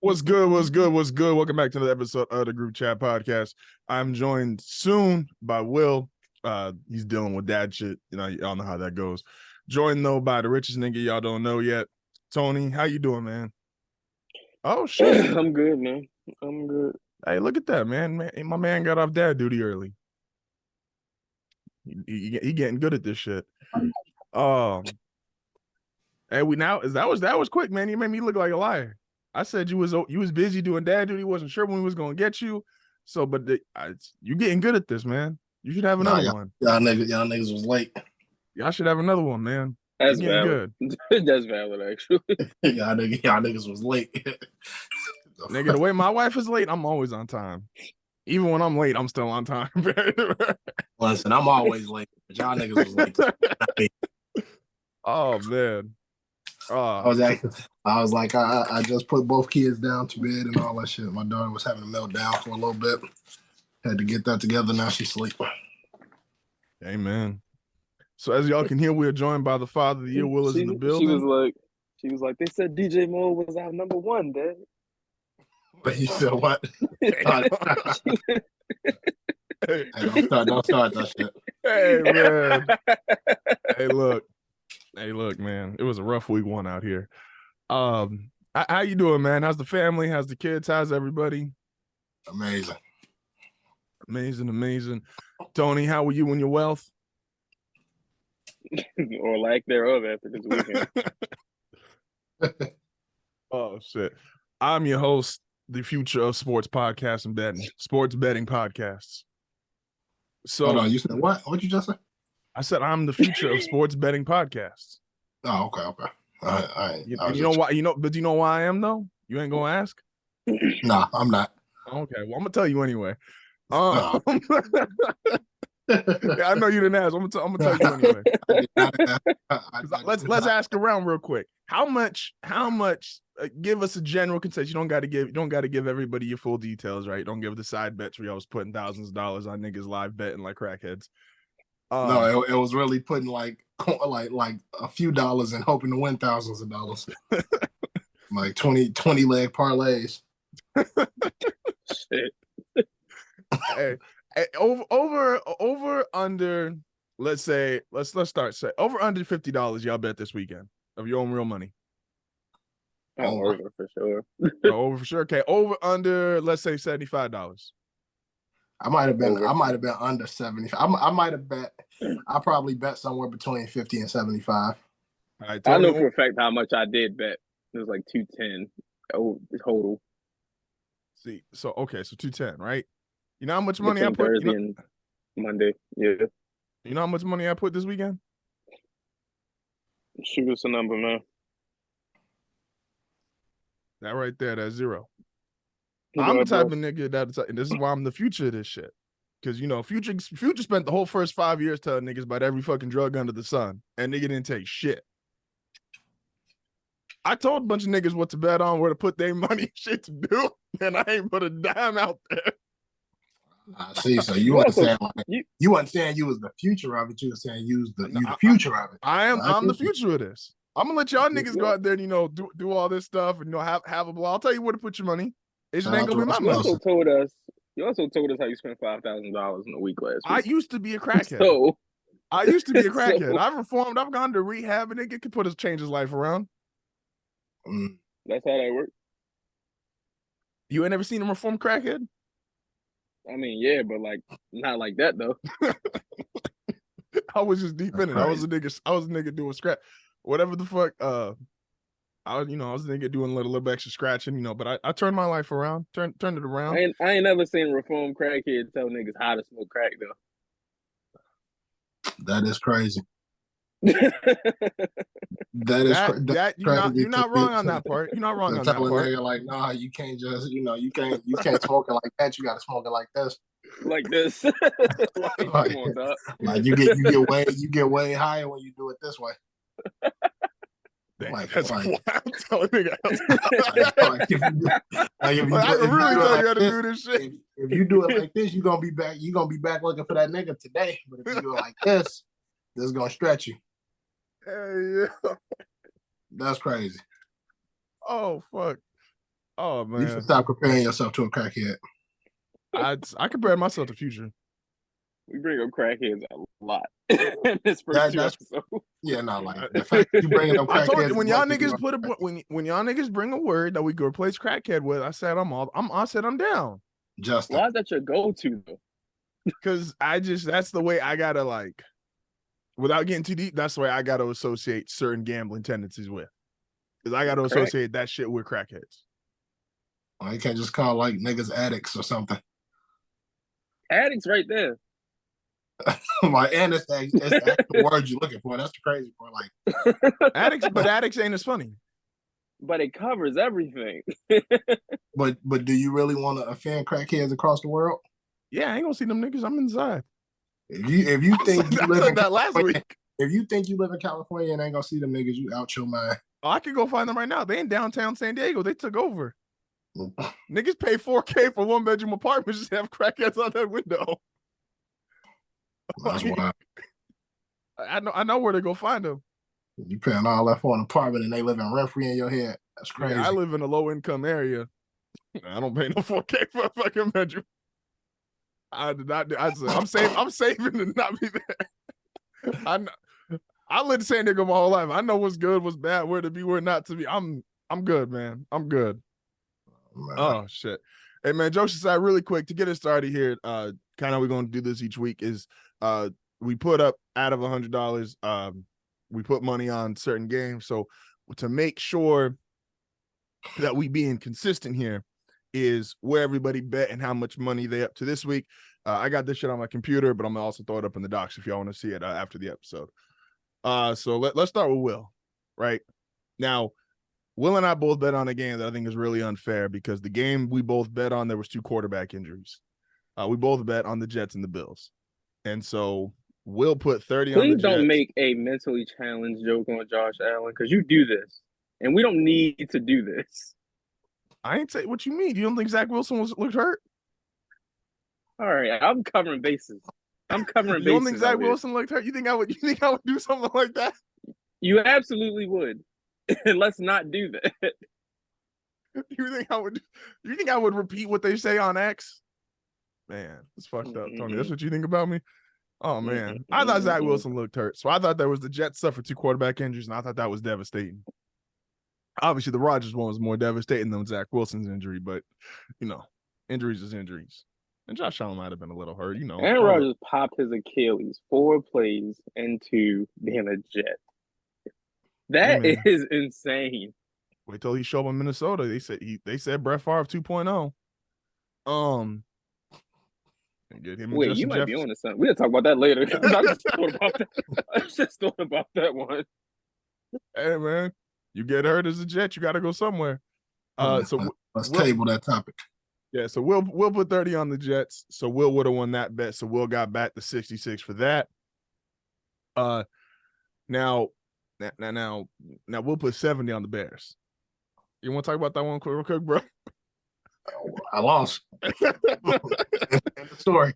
What's good? What's good? What's good? Welcome back to another episode of the Group Chat podcast. I'm joined soon by Will. He's dealing with dad shit. You know, y'all know how that goes. Joined though by the richest nigga y'all don't know yet, Tony. How you doing, man? Oh shit! I'm good, man. I'm good. Hey, look at that, man. My man got off dad duty early. He getting good at this shit. Hey, that was quick, man. You made me look like a liar. I said you was busy doing dad duty. Wasn't sure when we was gonna get you. So, but you getting good at this, man. You should have another one. Y'all niggas was late. Y'all should have another one, man. That's valid. Good. That's valid, actually. y'all niggas was late. Nigga, the way my wife is late, I'm always on time. Even when I'm late, I'm still on time. Listen, I'm always late, but y'all niggas was late. Oh man. I was like, I just put both kids down to bed and all that shit. My daughter was having a meltdown for a little bit. Had to get that together. Now she's sleeping. Amen. So as y'all can hear, we are joined by the father of the year. Will is in the building. She was like, they said DJ Mo was our number one, Dad. But you said what? Hey, don't start that shit. Hey man. Hey, look, man. It was a rough week one out here. How you doing, man? How's the family? How's the kids? How's everybody? Amazing. Tony, how were you and your wealth? Or lack thereof after this weekend. Oh shit. I'm your host, the future of sports podcasts and betting, sports betting podcasts. So hold on, you said what? What'd you just say? I said I'm the future of sports betting podcasts. Oh, okay. All right. You know why? But do you know why I am though? You ain't gonna ask? Nah, I'm not. Okay, well I'm gonna tell you anyway. Yeah, I know you didn't ask. I'm gonna tell you anyway. Let's ask around real quick. How much? Give us a general consensus. You don't got to give everybody your full details, right? Don't give the side bets where I was putting thousands of dollars on niggas live betting like crackheads. No, it was really putting like a few dollars and hoping to win thousands of dollars. Like 20 leg parlays. Shit. Hey, over under. Let's start over under $50. Y'all bet this weekend of your own real money. Over for sure. Over for sure. Okay, over under. Let's say $75. I might have been under 75. I might have bet. I probably bet somewhere between 50 and 75. All right, I know for a fact how much I did bet. It was like 210 total. See, so 210, right? You know how much money between I put Thursday and Monday. Yeah. You know how much money I put this weekend? Shoot us a number, man. That right there, that's zero. I'm the type of nigga and this is why I'm the future of this shit. Because Future spent the whole first 5 years telling niggas about every fucking drug under the sun, and nigga didn't take shit. I told a bunch of niggas what to bet on, where to put their money, shit to do, and I ain't put a dime out there. I see. So you weren't saying you weren't saying you was the future of it. You were saying you the future of it. I'm the future of this. I'm gonna let y'all niggas go out there and do all this stuff and have a ball. I'll tell you where to put your money. It just ain't gonna be my money. You also told us how you spent $5,000 in a week last week. I used to be a crackhead. I used to be a crackhead. I've reformed. I've gone to rehab, and it could change his life around. That's how that works. You ain't never seen him reform crackhead? I mean, yeah, but like not like that though. I was just deep in it. I was a nigga doing scratch, whatever the fuck. I was a nigga doing a little extra scratching, But I turned my life around, turned it around. I ain't never seen a reformed crackhead tell niggas how to smoke crack though. That is crazy. You're not wrong on that part. You're not wrong on that part. Nigga like, nah, you can't just, you can't smoke it like that. You got to smoke it like this. Like this. Come on, dog. Like you get way higher when you do it this way. That's wild. Telling nigga. I can really tell you how to do this shit. If you do it like this, you're gonna be back looking for that nigga today. But if you do it like this is gonna stretch you. Hey, yeah. That's crazy. Oh fuck. Oh You should man, stop comparing yourself to a crackhead. I compare myself to Future. We bring up crackheads a lot in this first two That's episodes. yeah, no, like the fact that you bringing up I told crackheads you when is y'all one thing niggas about put a when y'all niggas bring a word that we could replace crackhead with, I said I said I'm down. Justin. Why is that your go-to though? Cause that's the way I gotta like, without getting too deep, that's the way I gotta associate certain gambling tendencies with. Cause I gotta Crack. associate that shit with crackheads. Well, you can't just call like niggas addicts or something. Addicts right there. Like, and it's the actual word you're looking for. That's the crazy part. Like Addicts ain't as funny. But it covers everything. but do you really want to offend crackheads across the world? Yeah, I ain't gonna see them niggas. I'm inside. If you think you live in that last California, week. if you think you live in California and ain't gonna see them niggas, you out your mind. Oh, I could go find them right now. They in downtown San Diego. They took over. Niggas pay $4K for 1-bedroom apartments, just have crackheads out that window. That's wild. I know where to go find them. You paying all that for an apartment and they living rent free in your head. That's crazy. Yeah, I live in a low income area. I don't pay no 4K for a fucking bedroom. I did not. I'm saving to not be there. I lived in San Diego my whole life. I know what's good, what's bad, where to be, where not to be. I'm good, man. I'm good. Man. Oh shit. Hey man, jokes aside, really quick to get us started here. Kind of we're gonna do this each week is we put up out of $100. We put money on certain games. So to make sure that we being consistent here is where everybody bet and how much money they up to this week. I got this shit on my computer, but I'm gonna also throw it up in the docs if y'all want to see it after the episode. So let's start with Will. Right now, Will and I both bet on a game that I think is really unfair because the game we both bet on, there was 2 quarterback injuries. We both bet on the Jets and the Bills, and so Will put 30 on the Please Jets. don't make a mentally challenged joke on Josh Allen because you do this, and we don't need to do this. I ain't say what you mean. You don't think Zach Wilson looked hurt? All right, I'm covering bases. I'm covering You bases. don't think Zach Wilson looked hurt? You think I would do something like that? You absolutely would. Let's not do that. You think I would repeat what they say on X? Man, it's fucked up, Tony. That's what you think about me? Oh man. I thought Zach Wilson looked hurt. So I thought there was the Jets suffered 2 quarterback injuries, and I thought that was devastating. Obviously, the Rodgers one was more devastating than Zach Wilson's injury, but injuries is injuries. And Josh Allen might have been a little hurt, Aaron Rodgers popped his Achilles 4 plays into being a Jet. That is insane. Wait till he show up in Minnesota. They said Brett Favre 2.0. Get him. Wait, you might be on to something. We'll talk about that later. I just thought about that one. Hey man, you get hurt as a Jet, you got to go somewhere. So let's table that topic. Yeah, so Will put 30 on the Jets. So Will would have won that bet. So Will got back to 66 for that. Now we'll put 70 on the Bears. You want to talk about that one real quick, bro? I lost. End of story.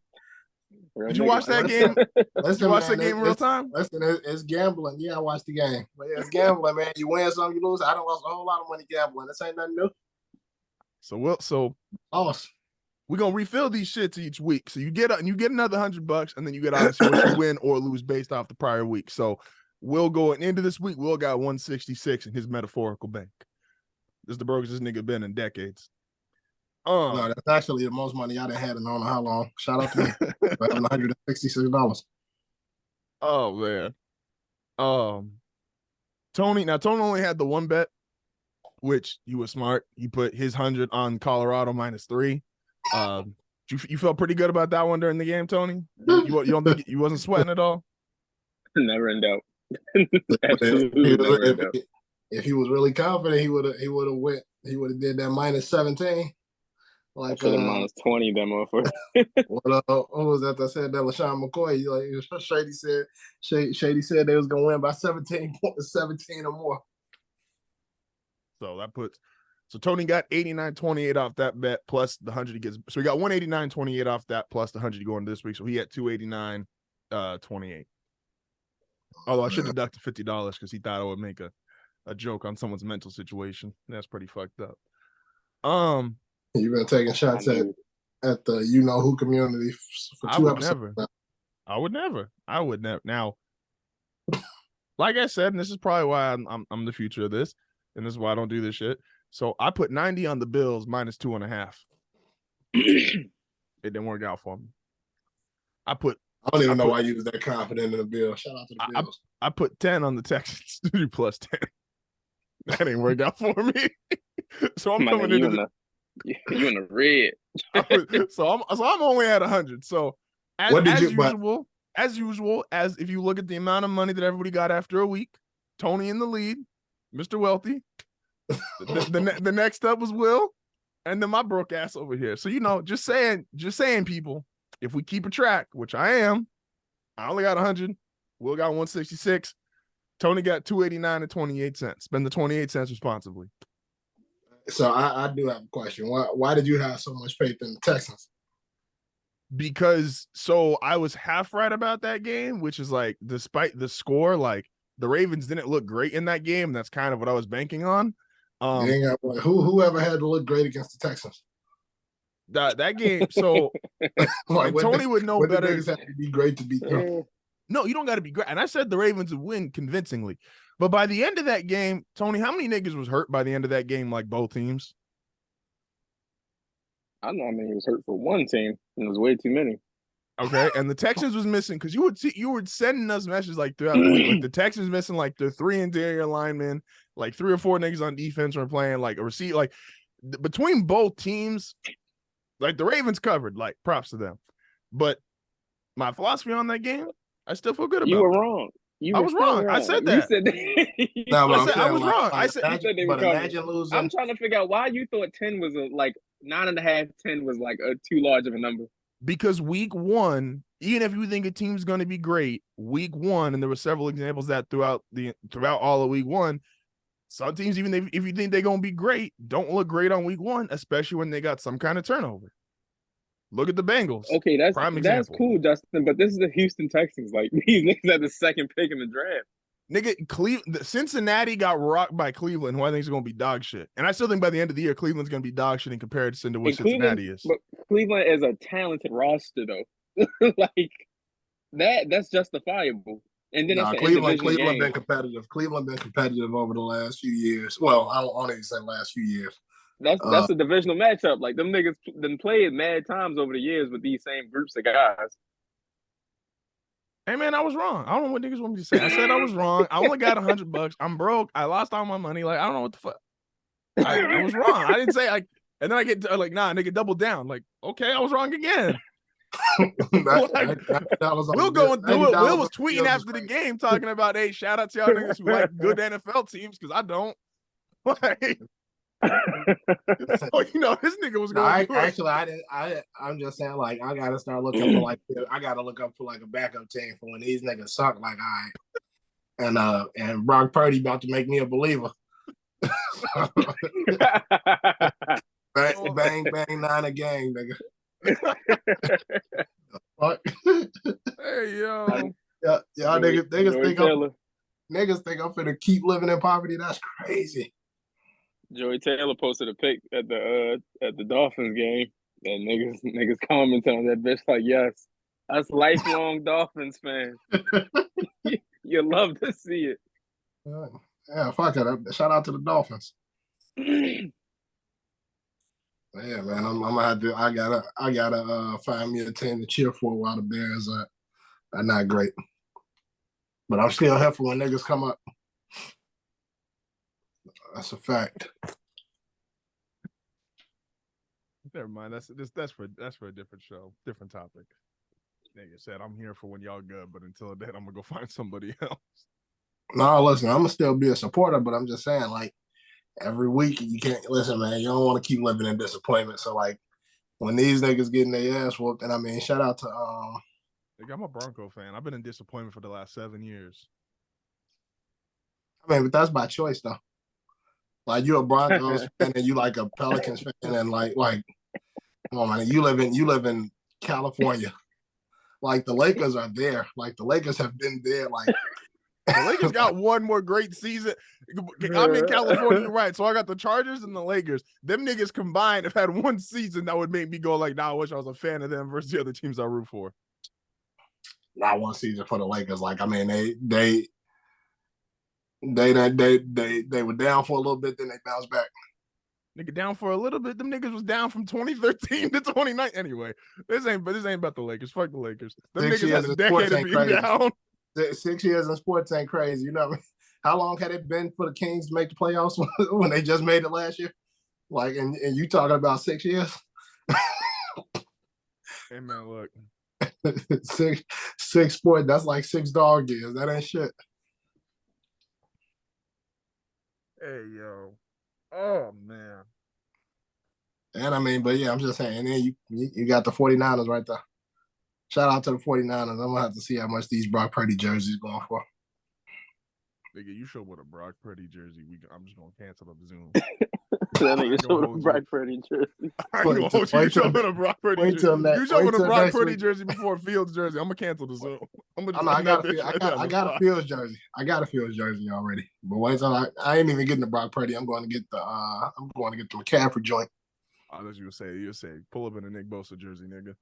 Did you watch that game? Did you watch that game in real time? Listen, it's gambling. Yeah, I watched the game. But it's gambling, man. You win some, you lose. I done lost a whole lot of money gambling. This ain't nothing new. So lost. We're gonna refill these shits each week. So you get another $100, and then you get obviously what you win or lose based off the prior week. So Will going into this week, Will got 166 in his metaphorical bank. This is the brokest this nigga been in decades. No, that's actually the most money I done had in I don't know how long. Shout out to me for having $166. Oh man. Tony only had the one bet, which he was smart. He put his 100 on Colorado -3. You felt pretty good about that one during the game, Tony? You don't think you wasn't sweating at all? Never in doubt. Absolutely never in doubt. If he was really confident, he would have went. He would have did that -17. Like -20, that motherfucker. What was that? I said that LaShawn McCoy. Like Shady said they was gonna win by 17 or more. So Tony got 89.28 off that bet plus the 100 he gets. So he got 189.28 off that plus the 100 going this week. So he had 289.28. Although I should deduct $50 because he thought I would make a joke on someone's mental situation. That's pretty fucked up. You've been taking shots at the you know who community for 2 episodes. I would never. Now, like I said, and this is probably why I'm the future of this, and this is why I don't do this shit. So I put 90 on the Bills minus 2.5. It didn't work out for me. I don't even know why you was that confident in the Bills. Shout out to the Bills. I put 10 on the Texans plus 10. That ain't worked out for me. So I'm coming into you in the red. so I'm only at 100. So as usual, as if you look at the amount of money that everybody got after a week, Tony in the lead, Mr. Wealthy. The next up was Will, and then my broke ass over here. So just saying, people, if we keep a track, which I am, I only got 100. Will got 166. Tony got 289 and 28 cents. Spend the 28 cents responsibly. So I do have a question. Why did you have so much faith in the Texans? Because I was half right about that game, which is like, despite the score, like the Ravens didn't look great in that game. That's kind of what I was banking on. Whoever had to look great against the Texans? That game. So Tony would know better. Have to be great to beat them. No, you don't got to be great. And I said the Ravens would win convincingly. But by the end of that game, Tony, how many niggas was hurt by the end of that game, like both teams? I know how many was hurt for one team, and it was way too many. Okay, and the Texans was missing because you were sending us messages like throughout the week. Like the Texans missing like their 3 interior linemen, like 3 or 4 niggas on defense were playing like a receiver. Like between both teams, like the Ravens covered. Like props to them. But my philosophy on that game, I still feel good about. You were wrong. I was wrong. I said that. No, I was wrong. I said imagine losing. I'm trying to figure out why you thought 10 was like 9.5. 10 was like too large of a number. Because week 1, even if you think a team's going to be great, week 1, and there were several examples that throughout all of week 1, some teams, even if you think they're going to be great, don't look great on week 1, especially when they got some kind of turnover. Look at the Bengals. Okay, that's cool, Justin. But this is the Houston Texans. Like these niggas had the 2nd pick in the draft. Nigga, Cincinnati got rocked by Cleveland, who I think is going to be dog shit. And I still think by the end of the year, Cleveland's going to be dog shit in comparison to what Cincinnati is. But Cleveland is a talented roster, though. Like that's justifiable. And then Cleveland been competitive. Cleveland been competitive over the last few years. Well, I don't even say last few years. That's a divisional matchup. Like them niggas done played mad times over the years with these same groups of guys. Hey man, I was wrong. I don't know what niggas want me to say. I said I was wrong. I only got $100. I'm broke. I lost all my money. Like I don't know what the fuck. I was wrong. I didn't say and then I get like, nah, nigga, double down. Like, okay, I was wrong again. We'll go and do it. Will was tweeting after the game talking about, hey, shout out to y'all niggas who like good NFL teams because I don't. Like, so this nigga was going. I'm just saying, like, I gotta start looking for look up for like a backup team for when these niggas suck. Like, all right, and Brock Purdy about to make me a believer. bang, 9 a gang, nigga. Hey yo, y'all niggas think I'm finna keep living in poverty. That's crazy. Joey Taylor posted a pic at the Dolphins game, and niggas commenting on that bitch like, yes, us lifelong Dolphins fans. You love to see it. Yeah, fuck it. Shout out to the Dolphins. Yeah, man, I'm gonna have to. I gotta find me a team to cheer for while the Bears are not great. But I'm still here for when niggas come up. That's a fact. Never mind. That's for a different show, different topic. Nigga said I'm here for when y'all good, but until then, I'm gonna go find somebody else. No, listen, I'm gonna still be a supporter, but I'm just saying, like, every week you can't listen, man. You don't want to keep living in disappointment. So, like, when these niggas getting their ass whooped, and I mean, shout out to Nigga, I'm a Bronco fan. I've been in disappointment for the last 7 years. I mean, but that's by choice, though. Like, you're a Broncos fan and you like a Pelicans fan, and like, come on, man, you live in California. Like, the Lakers are there. Like, the Lakers have been there, like, The Lakers got one more great season. I'm in California, you're right? So I got the Chargers and the Lakers. Them niggas combined have had one season that would make me go like, "Nah, I wish I was a fan of them versus the other teams I root for." Not one season for the Lakers. Like, I mean, they were down for a little bit, then they bounced back. Nigga down for a little bit. Them niggas was down from 2013 to 29. Anyway, this ain't about the Lakers. Fuck the Lakers. Them niggas had a decade of being down. 6 years in sports ain't crazy. You know, how long had it been for the Kings to make the playoffs when they just made it last year? Like, and you talking about 6 years? Hey man, look. six sport. That's like 6 dog years. That ain't shit. Hey yo. Oh man. And I mean, but yeah, I'm just saying. And then you got the 49ers right there. Shout out to the 49ers. I'm gonna have to see how much these Brock Purdy jerseys going for. Nigga, you show with a Brock Purdy jersey. I'm just gonna cancel the Zoom. That nigga showed a Brock Purdy jersey. I ain't gonna hold you. You show with a Brock Purdy jersey. You show with a Brock Purdy jersey before Fields jersey. I'm gonna cancel the Zoom. I got a Fields jersey. I got a Fields jersey already. But wait till I ain't even getting the Brock Purdy. I'm going to get the McCaffrey joint. I thought you would say pull up in a Nick Bosa jersey, nigga.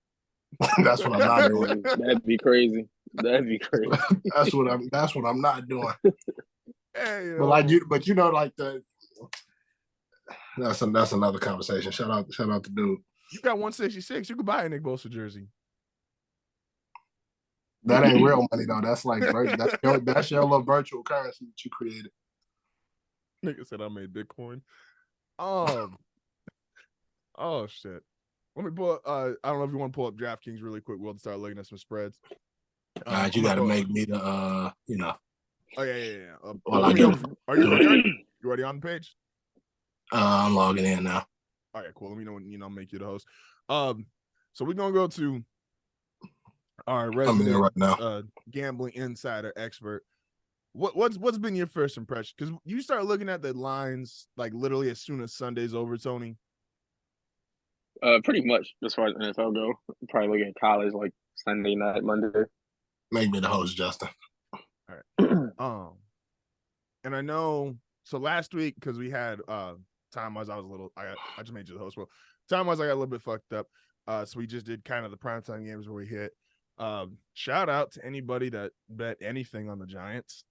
That's what I'm not doing. That'd be crazy. That's what I'm not doing. Hey, but you know, like that's another conversation. Shout out to dude. You got 166. You could buy a Nick Bosa jersey. That ain't real money though. That's like that's your little virtual currency that you created. Nigga said I made Bitcoin. Oh shit. Let me pull. I don't know if you want to pull up DraftKings really quick. We'll start looking at some spreads. All right, you got to make me the you know. Oh yeah. Well, are you already on the page? I'm logging in now. All right, cool. Let me know when I'll make you the host. So we're gonna go to our resident right now. Gambling insider expert. What's been your first impression? Because you start looking at the lines like literally as soon as Sunday's over, Tony. Pretty much as far as NFL go. Probably looking at college like Sunday night, Monday. Make me the host, Justin. All right. And I know. So last week, because we had time-wise, I just made you the host. Well, time-wise, I got a little bit fucked up. So we just did kind of the primetime games where we hit. Shout out to anybody that bet anything on the Giants.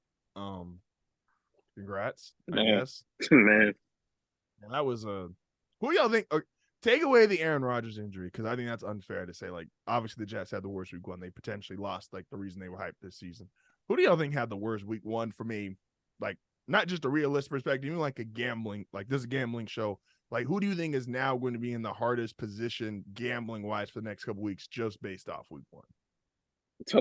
Congrats, I guess. Man. And that was who y'all think? Take away the Aaron Rodgers injury, because I think that's unfair to say. Like, obviously the Jets had the worst week one. They potentially lost like the reason they were hyped this season. Who do y'all think had the worst week one for me? Like, not just a realistic perspective, even like a gambling, like this is a gambling show. Like, who do you think is now going to be in the hardest position gambling wise for the next couple weeks, just based off week one? To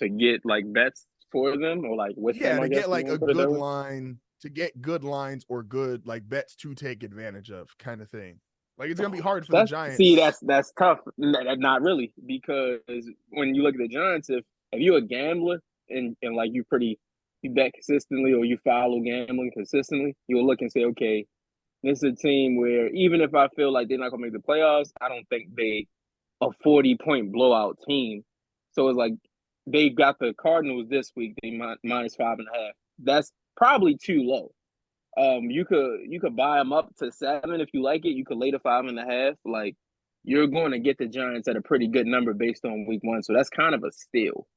get like bets for them or like with them, to get like a good line, to get good lines or good like bets to take advantage of kind of thing. Like, it's gonna be hard for the Giants. See, that's tough. Not really, because when you look at the Giants, if you're a gambler and like you bet consistently or you follow gambling consistently, you'll look and say, okay, this is a team where even if I feel like they're not gonna make the playoffs, I don't think they a 40-point blowout team. So it's like they got the Cardinals this week. They minus 5.5. That's probably too low. You could buy them up to 7 if you like it. You could lay to 5.5. Like, you're going to get the Giants at a pretty good number based on week one. So that's kind of a steal.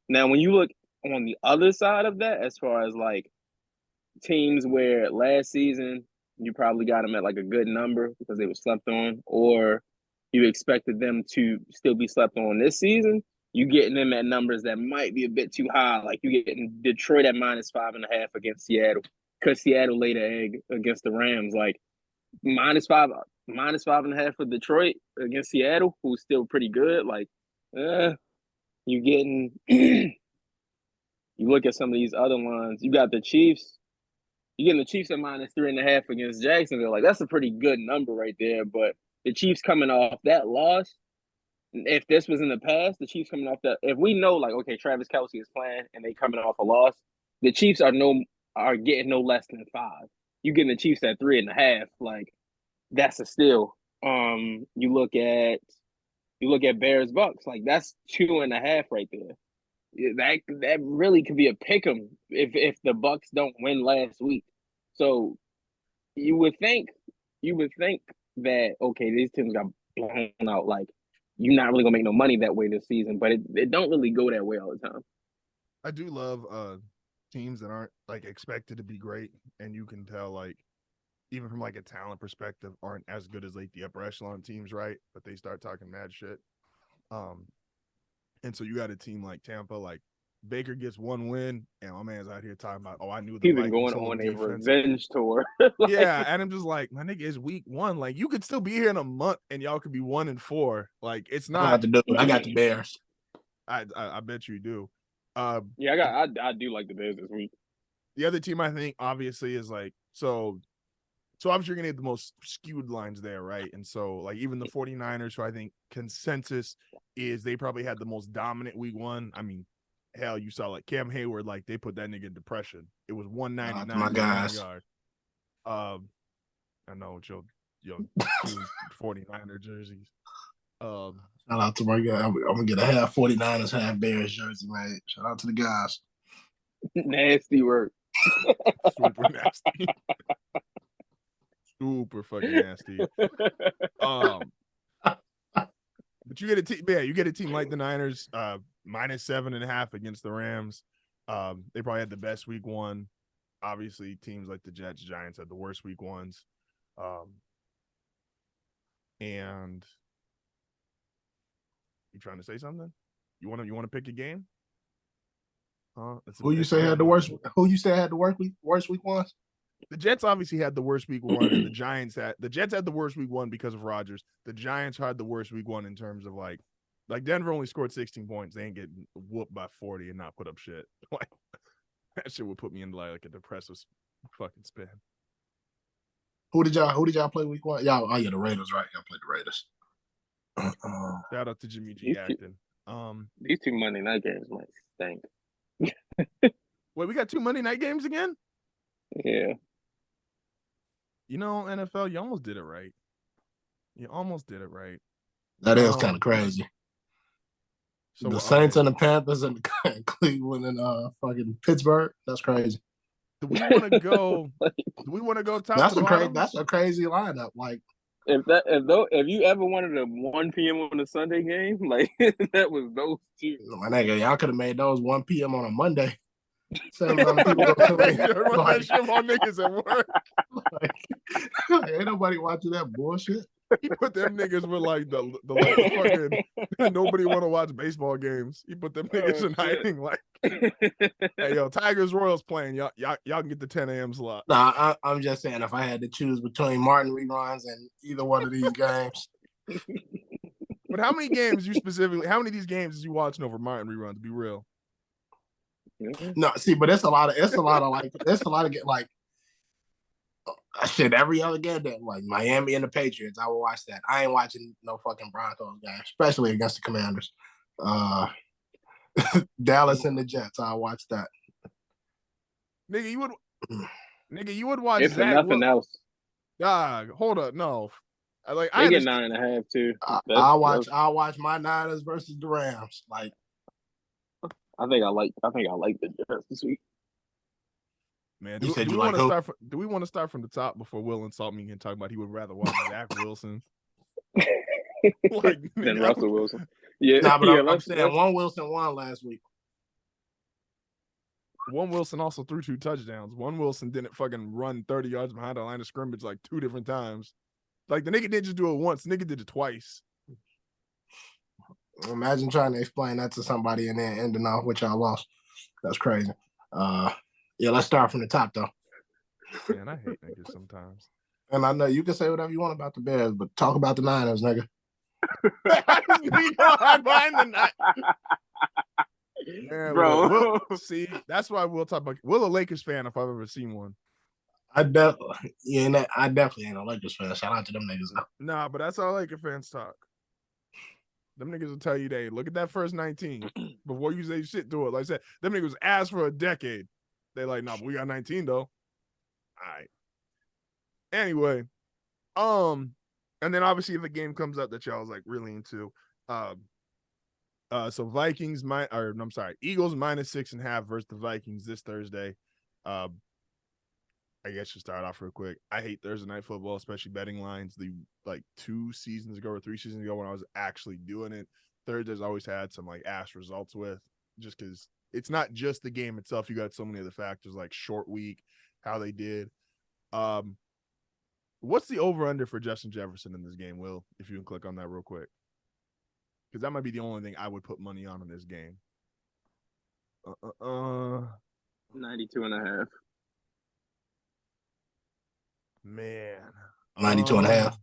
Now, when you look on the other side of that, as far as like teams where last season you probably got them at like a good number because they were slept on, or you expected them to still be slept on this season, you getting them at numbers that might be a bit too high. Like, you getting Detroit at minus 5.5 against Seattle, because Seattle laid an egg against the Rams. Like, minus 5.5 for Detroit against Seattle, who's still pretty good. Like, you getting you look at some of these other lines. You got the Chiefs. You're getting the Chiefs at minus 3.5 against Jacksonville. Like, that's a pretty good number right there. But the Chiefs coming off that loss, if this was in the past, the Chiefs coming off that, if we know, like, okay, Travis Kelce is playing and they coming off a loss, the Chiefs are getting no less than 5. You getting the Chiefs at 3.5, like, that's a steal. You look at Bears Bucks, like, that's 2.5 right there. that really could be a pick 'em if the Bucks don't win last week. So you would think that okay, these teams got blown out. Like you're not really gonna make no money that way this season, but it don't really go that way all the time. I do love teams that aren't like expected to be great, and you can tell like even from like a talent perspective aren't as good as like the upper echelon teams, right? But they start talking mad shit. And so you got a team like Tampa, like Baker gets one win, and my man's out here talking about, I knew the He's been Vikings going whole on a defense. revenge tour. Yeah, and I'm just like, my nigga, it's week 1. Like, you could still be here in a month, and y'all could be 1-4. Like, it's not. I got the Bears. I bet you do. Yeah, I do like the Bears this week. The other team I think obviously is like so obviously you're gonna get the most skewed lines there, right? And so like even the 49ers, who I think consensus is they probably had the most dominant week 1. I mean, hell, you saw like Cam Hayward, like they put that nigga in depression. It was 199 my guys. yard. I know your 2 49er jerseys. Shout out to my guy. I'm gonna get a half 49ers, half Bears jersey, man. Shout out to the guys. Nasty work. Super nasty. Super fucking nasty. But you get a team, you get a team like the Niners, -7.5 against the Rams. They probably had the best week 1. Obviously, teams like the Jets, Giants had the worst week 1s. And you trying to say something? You want to pick a game? Who you say had the worst? Who you say had the worst week 1s? The Jets obviously had the worst week 1, and the Jets had the worst week 1 because of Rodgers. The Giants had the worst week 1 in terms of like Denver only scored 16 points. They ain't getting whooped by 40 and not put up shit. Like that shit would put me into like a depressive fucking spin. Who did y'all play week 1? Y'all, the Raiders, right? Y'all played the Raiders. Shout out to Jimmy G acting. These 2 Monday night games might stink. Wait, we got 2 Monday night games again? Yeah. You know, NFL, you almost did it right. That is kind of crazy. So the Saints and the Panthers and Cleveland and fucking Pittsburgh. That's crazy. Do we want to go? Do we want to go top? That's a crazy lineup. Like if you ever wanted a 1 p.m. on a Sunday game, like that was those 2. My nigga, y'all could have made those 1 p.m. on a Monday. Same amount of people run that shit on niggas at work. Ain't nobody watching that bullshit. He put them niggas with like the fucking nobody want to watch baseball games. He put them niggas in hiding. Like, hey yo, Tigers Royals playing. Y'all can get the 10 a.m. slot. Nah, I'm just saying if I had to choose between Martin reruns and either one of these games. But how many games how many of these games is you watching over Martin reruns? Be real. No, see, but it's a lot of like shit. Every other game that like Miami and the Patriots, I will watch that. I ain't watching no fucking Broncos game, especially against the Commanders. Dallas and the Jets, I'll watch that. Nigga, you would watch if for nothing else. Dog, hold up, no. They get 9.5 too. I'll watch my Niners versus the Rams. Like, I think I like the Jets this week. Man, do we want to start from the top before Will insult me and talk about he would rather watch Zach Wilson than Russell Wilson? Yeah, but I'm saying one Wilson won last week. One Wilson also threw 2 touchdowns. One Wilson didn't fucking run 30 yards behind the line of scrimmage like 2 different times. Like the nigga didn't just do it once. The nigga did it twice. Imagine trying to explain that to somebody and then ending off with y'all lost. That's crazy. Yeah, let's start from the top though. Man, I hate niggas sometimes. And I know you can say whatever you want about the Bears, but talk about the Niners, nigga. Man, bro. See, that's why we'll talk about Will a Lakers fan if I've ever seen one. I definitely ain't a Lakers fan. Shout out to them niggas. Nah, but that's how Lakers fans talk. Them niggas will tell you, they look at that first 19 before you say shit to it. Like I said, them niggas asked for a decade. They like, nah, but we got 19 though. All right. Anyway, and then obviously if a game comes up that y'all was like really into, So Eagles -6.5 versus the Vikings this Thursday. I guess to start off real quick, I hate Thursday night football, especially betting lines. The like 2 seasons ago or 3 seasons ago when I was actually doing it, Thursdays always had some like ass results with, just because it's not just the game itself. You got so many other factors like short week, how they did. What's the over under for Justin Jefferson in this game, Will? If you can click on that real quick, because that might be the only thing I would put money on in this game. 92.5. Man. 92.5.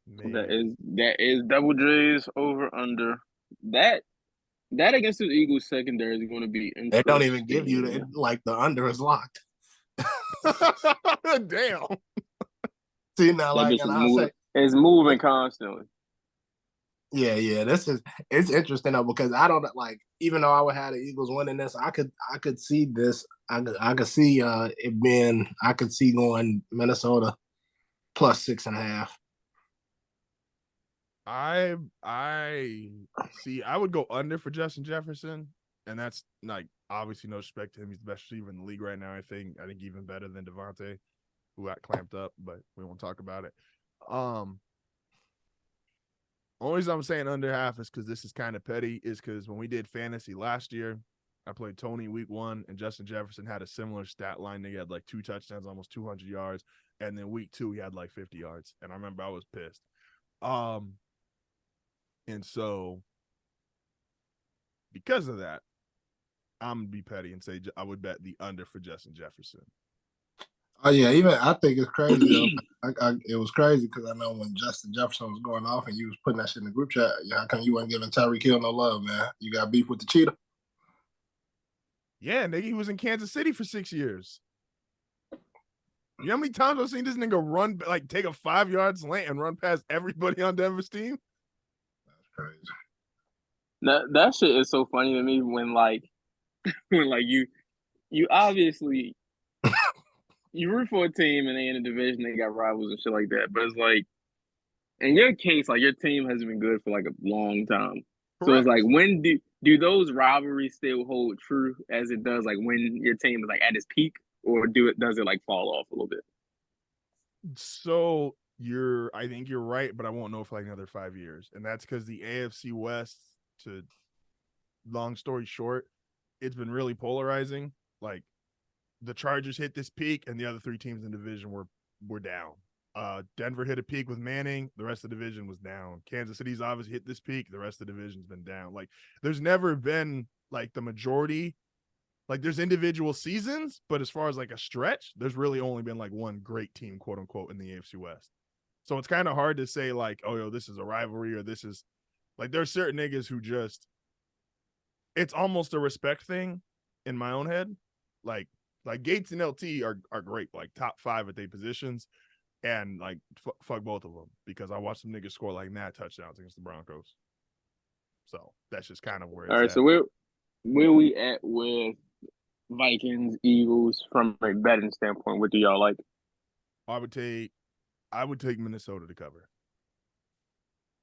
Man. That is Double J's over under. That against the Eagles secondary is going to be interesting. They don't even give you the under is locked. Damn. See now, it's moving constantly. Yeah. It's interesting though, because I don't even though I would have the Eagles winning this, I could see this. I could see it being. I could see going Minnesota +6.5. I see. I would go under for Justin Jefferson, and that's like obviously no respect to him. He's the best receiver in the league right now. I think even better than Devontae, who got clamped up, but we won't talk about it. Only reason I'm saying under half is because this is kind of petty. Is because when we did fantasy last year, I played Tony week 1, and Justin Jefferson had a similar stat line. He had like 2 touchdowns, almost 200 yards, and then week 2 he had like 50 yards, and I remember I was pissed. And so because of that, I'm gonna be petty and say I would bet the under for Justin Jefferson. Oh yeah, even I think it's crazy though. It was crazy because I know when Justin Jefferson was going off and you was putting that shit in the group chat, how come you weren't giving Tyreek Hill no love, man? You got beef with the cheetah? Yeah, nigga, he was in Kansas City for 6 years. You know how many times I've seen this nigga run, like take a 5-yard slant and run past everybody on Denver's team? That's crazy. That shit is so funny to me when you obviously you root for a team and they in a division, they got rivals and shit like that. But it's like in your case, like your team hasn't been good for like a long time. Correct. So it's like when do those rivalries still hold true as it does like when your team is like at its peak, or does it like fall off a little bit? So I think you're right, but I won't know for like another 5 years. And that's because the AFC West, to long story short, it's been really polarizing. Like the Chargers hit this peak and the other 3 teams in the division were down. Denver hit a peak with Manning, the rest of the division was down. Kansas City's obviously hit this peak, the rest of the division's been down. Like there's never been like the majority. Like there's individual seasons, but as far as like a stretch, there's really only been like one great team, quote unquote, in the AFC West. So it's kind of hard to say like, oh, yo, this is a rivalry or this is like there's certain niggas who just it's almost a respect thing in my own head. Like Gates and LT are great, like top 5 at their positions, and like fuck both of them because I watched some niggas score like mad touchdowns against the Broncos. So that's just kind of where it's all right. at. So where we at with Vikings, Eagles from a betting standpoint? What do y'all like? I would take Minnesota to cover.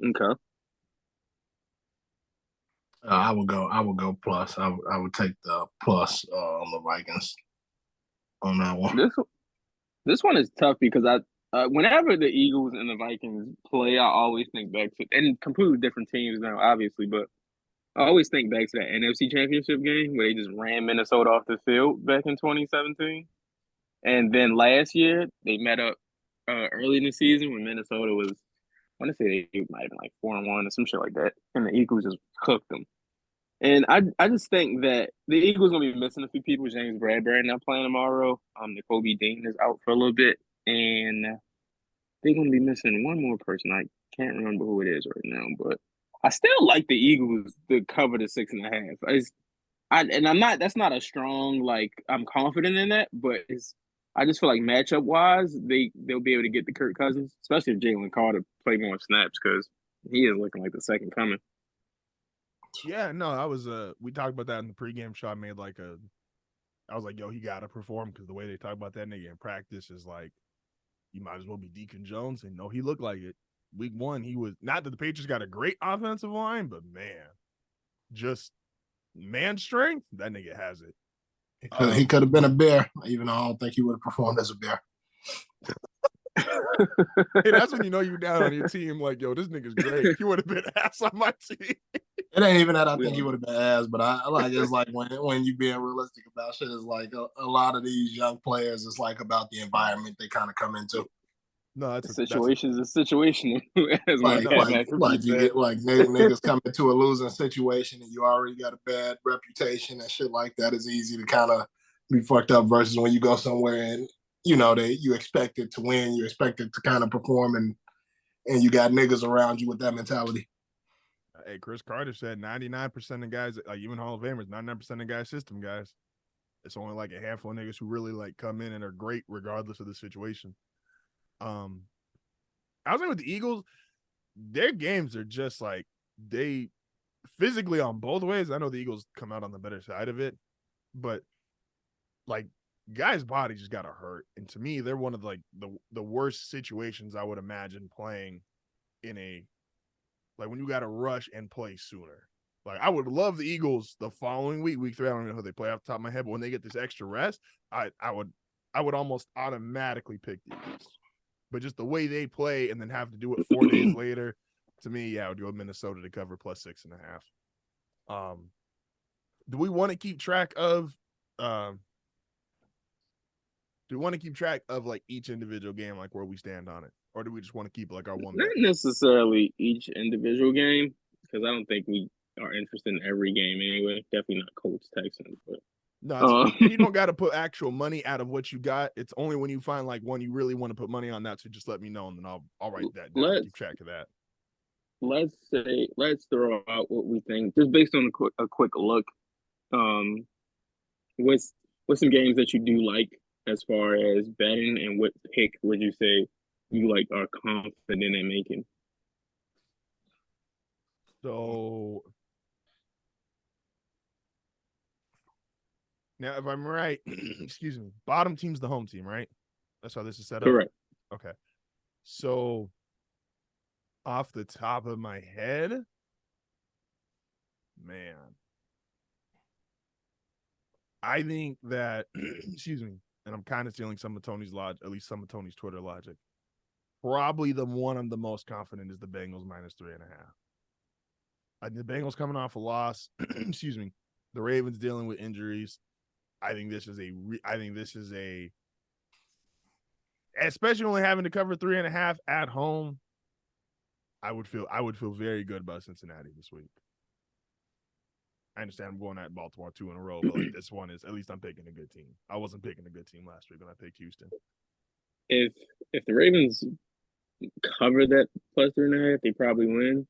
Okay. I would go plus. I would take the plus on the Vikings on that one. This one is tough because whenever the Eagles and the Vikings play, I always think back to and completely different teams now, obviously, but I always think back to that NFC Championship game where they just ran Minnesota off the field back in 2017. And then last year they met up early in the season when Minnesota was, I want to say they might have been like 4-1 or some shit like that, and the Eagles just cooked them. And I just think that the Eagles gonna be missing a few people. James Bradbury not playing tomorrow. Nakobe Dean is out for a little bit, and they're gonna be missing one more person. I can't remember who it is right now, but I still like the Eagles to cover the 6.5. I'm not. That's not a strong like. I'm confident in that, but I just feel like matchup wise, they'll be able to get the Kirk Cousins, especially if Jalen Carter play more snaps because he is looking like the second coming. Yeah, no, I was we talked about that in the pregame show. I was like, yo, he gotta perform because the way they talk about that nigga in practice is like you might as well be Deacon Jones, and no, he looked like it. week one, he was not that the Patriots got a great offensive line, but man, just man strength, that nigga has it. He could have been a Bear, even though I don't think he would have performed as a Bear. Hey, that's when you know you're down on your team. Like, yo, this nigga's great. He would have been ass on my team. It ain't even that I think he would have been ass, but I like it's like when you being realistic about shit, it's like a lot of these young players, it's like about the environment they kind of come into. No, that's situation's a situation. As like you get like niggas come into a losing situation and you already got a bad reputation and shit like that. It's easy to kind of be fucked up versus when you go somewhere and you expect it to win, you expect it to kind of perform, and you got niggas around you with that mentality. Hey, Chris Carter said 99% of guys, like even Hall of Famers, 99% of guys system guys. It's only like a handful of niggas who really like come in and are great regardless of the situation. I was like with the Eagles, their games are just like they physically on both ways. I know the Eagles come out on the better side of it, but like guys' bodies just gotta hurt. And to me, they're one of like the worst situations I would imagine playing in a like when you gotta rush and play sooner. Like I would love the Eagles the following week 3. I don't even know who they play off the top of my head, but when they get this extra rest, I would almost automatically pick the Eagles. But just the way they play and then have to do it 4 days later, to me, yeah, I would go Minnesota to cover plus 6.5. Do we want to keep track of like each individual game, like where we stand on it? Or do we just want to keep like our one? Not necessarily each individual game, because I don't think we are interested in every game anyway. Definitely not Colts, Texans, but no, and you don't got to put actual money out of what you got. It's only when you find like one you really want to put money on that. So just let me know, and then I'll write that down and keep track of that. Let's throw out what we think just based on a quick look. What's some games that you do like as far as betting, and what pick would you say you like are confident in making? So now, if I'm right, excuse me, bottom team's the home team, right? That's how this is set up. Correct. Okay. So off the top of my head, man, I think that, excuse me, and I'm kind of stealing some of Tony's logic, at least some of Tony's Twitter logic. Probably the one I'm the most confident is the Bengals minus 3.5. The Bengals coming off a loss. Excuse me. The Ravens dealing with injuries. I think this is a especially only having to cover 3.5 at home. I would feel very good about Cincinnati this week. I understand I'm going at Baltimore 2 in a row, but like this one is, at least I'm picking a good team. I wasn't picking a good team last week when I picked Houston. If the Ravens cover that plus 3.5, they probably win.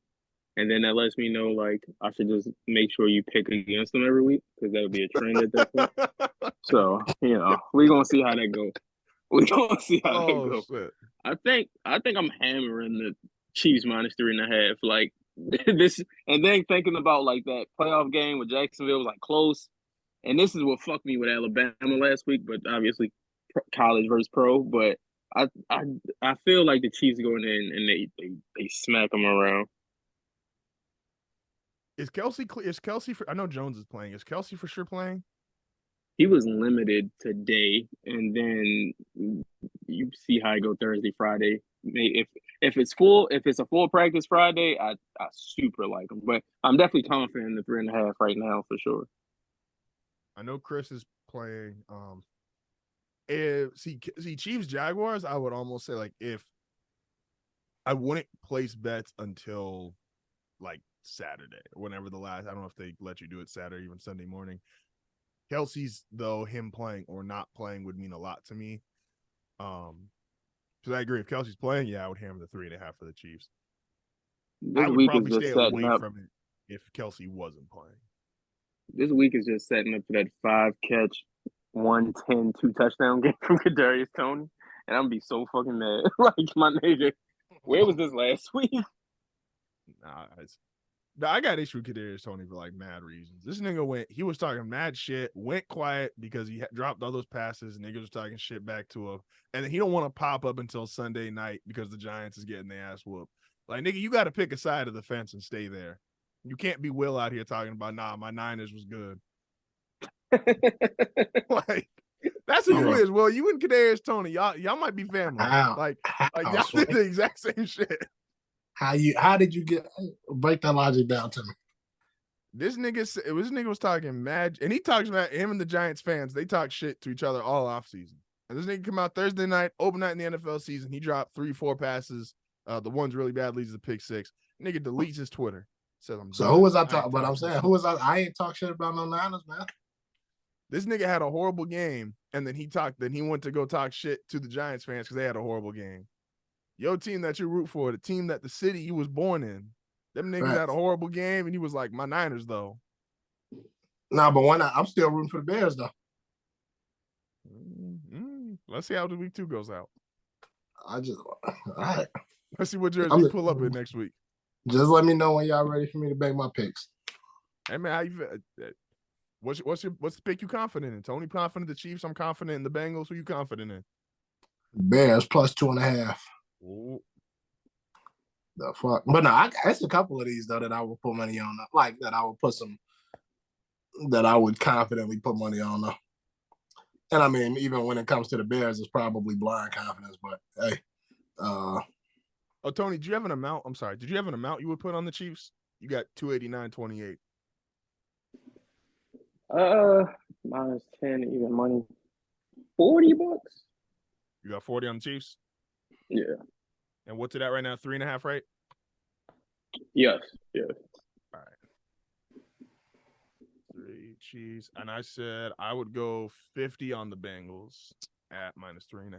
And then that lets me know, like, I should just make sure you pick against them every week, because that would be a trend at that point. So, we're going to see how that goes. We're going to see how that goes. Shit. I think I'm hammering the Chiefs minus 3.5. Like, this, and then thinking about, like, that playoff game with Jacksonville was, like, close. And this is what fucked me with Alabama last week, but obviously college versus pro. But I feel like the Chiefs go in there and they smack them around. Is Kelsey I know Jones is playing. Is Kelsey for sure playing? He was limited today, and then you see how I go Thursday, Friday. If it's a full practice Friday, I super like him. But I'm definitely confident in the 3.5 right now for sure. I know Chris is playing. If Chiefs Jaguars, I would almost say like if I wouldn't place bets until like Saturday or whenever I don't know if they let you do it Saturday, even Sunday morning. Kelsey's, though, him playing or not playing would mean a lot to me. Because I agree, if Kelsey's playing, yeah, I would hammer the 3.5 for the Chiefs. I would probably stay away from it if Kelsey wasn't playing. This week is just setting up for that 5-catch, 110, 2-touchdown game from Kadarius Toney, and I'm gonna be so fucking mad. Like, my nigga, where was this last week? I got issue with Kadarius Toney for like mad reasons. This nigga he was talking mad shit, went quiet because he dropped all those passes. Niggas was talking shit back to him, and then he don't want to pop up until Sunday night because the Giants is getting their ass whooped. Like, nigga, you got to pick a side of the fence and stay there. You can't be Will out here talking about, nah, my Niners was good. Like, that's who you is. Well, you and Kadarius Toney, y'all might be family. Like y'all did the exact same shit. How did you break that logic down to me? This nigga was talking mad, and he talks about him and the Giants fans. They talk shit to each other all offseason. And this nigga come out Thursday night, open night in the NFL season. He dropped 3-4 passes. The one's really bad, leads to pick 6. Nigga deletes his Twitter. Says I'm. So done. who was I talking? But I'm saying who was I? I ain't talk shit about no Niners, man. This nigga had a horrible game, and then he went to go talk shit to the Giants fans because they had a horrible game. Your team that you root for, the team that the city you was born in, them niggas had a horrible game, and he was like, my Niners, though. Nah, but why not? I'm still rooting for the Bears, though. Let's see how the week 2 goes out. All right. Let's see what jersey you pull up in next week. Just let me know when y'all ready for me to make my picks. Hey, man, how you feel? What's the pick you confident in? Tony confident in the Chiefs. I'm confident in the Bengals. Who you confident in? Bears plus 2.5. Ooh. The fuck, but no, it's a couple of these though that I will put money on. Like that, I will put some that I would confidently put money on. Though. And I mean, even when it comes to the Bears, it's probably blind confidence. But hey, oh Tony, did you have an amount? I'm sorry, did you have an amount you would put on the Chiefs? You got 289.28. Minus 10, even money. $40. You got 40 on the Chiefs? Yeah. And what's it at right now? 3.5, right? Yes. Yeah. All right. 3 Chiefs. And I said I would go 50 on the Bengals at minus 3.5.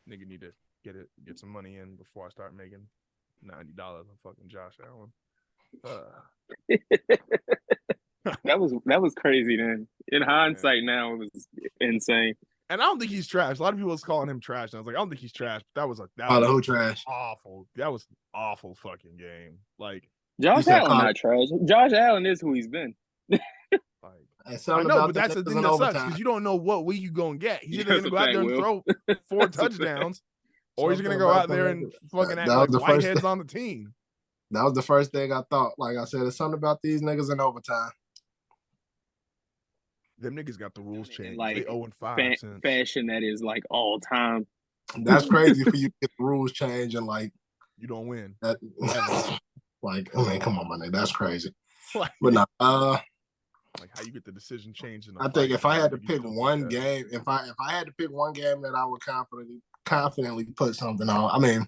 Nigga need to get some money in before I start making $90 on fucking Josh Allen. That was crazy then. In hindsight, now it was insane. And I don't think he's trash. A lot of people was calling him trash. And I was like, I don't think he's trash. But that was who trash? Awful. That was awful fucking game. Like Josh Allen not trash. Josh Allen is who he's been. I know, but that's the thing that sucks because you don't know what week you gonna get. He's either gonna go out there and throw 4 touchdowns, or he's gonna go out there and fucking act like whiteheads on the team. That was the first thing I thought. Like I said, there's something about these niggas in overtime. Them niggas got the rules changed. Like they 0-5 since. Fashion that is like all time. That's crazy for you to get the rules changed and like you don't win. Like, I mean, come on, my nigga, that's crazy. Like, but no, like how you get the decision changed. I think if I had to pick one game, if I had to pick one game that I would confidently put something on, I mean,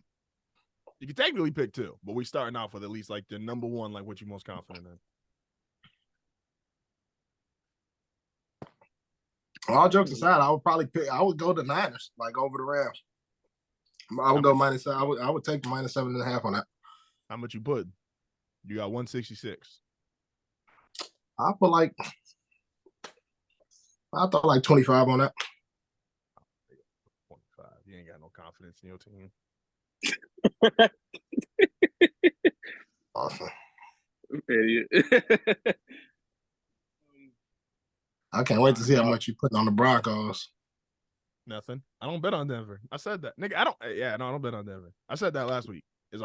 you can technically pick 2, but we starting off with at least like the number 1, like what you're most confident in. All jokes aside, I would go the Niners, like over the Rams. I would go minus. I would take minus 7.5 on that. How much you put? You got 166. I put like 25 on that. 25. You ain't got no confidence in your team. Awesome. Idiot. I can't wait to see how much you put on the Broncos. Nothing. I don't bet on Denver. I said that. Nigga, I don't bet on Denver. I said that last week. I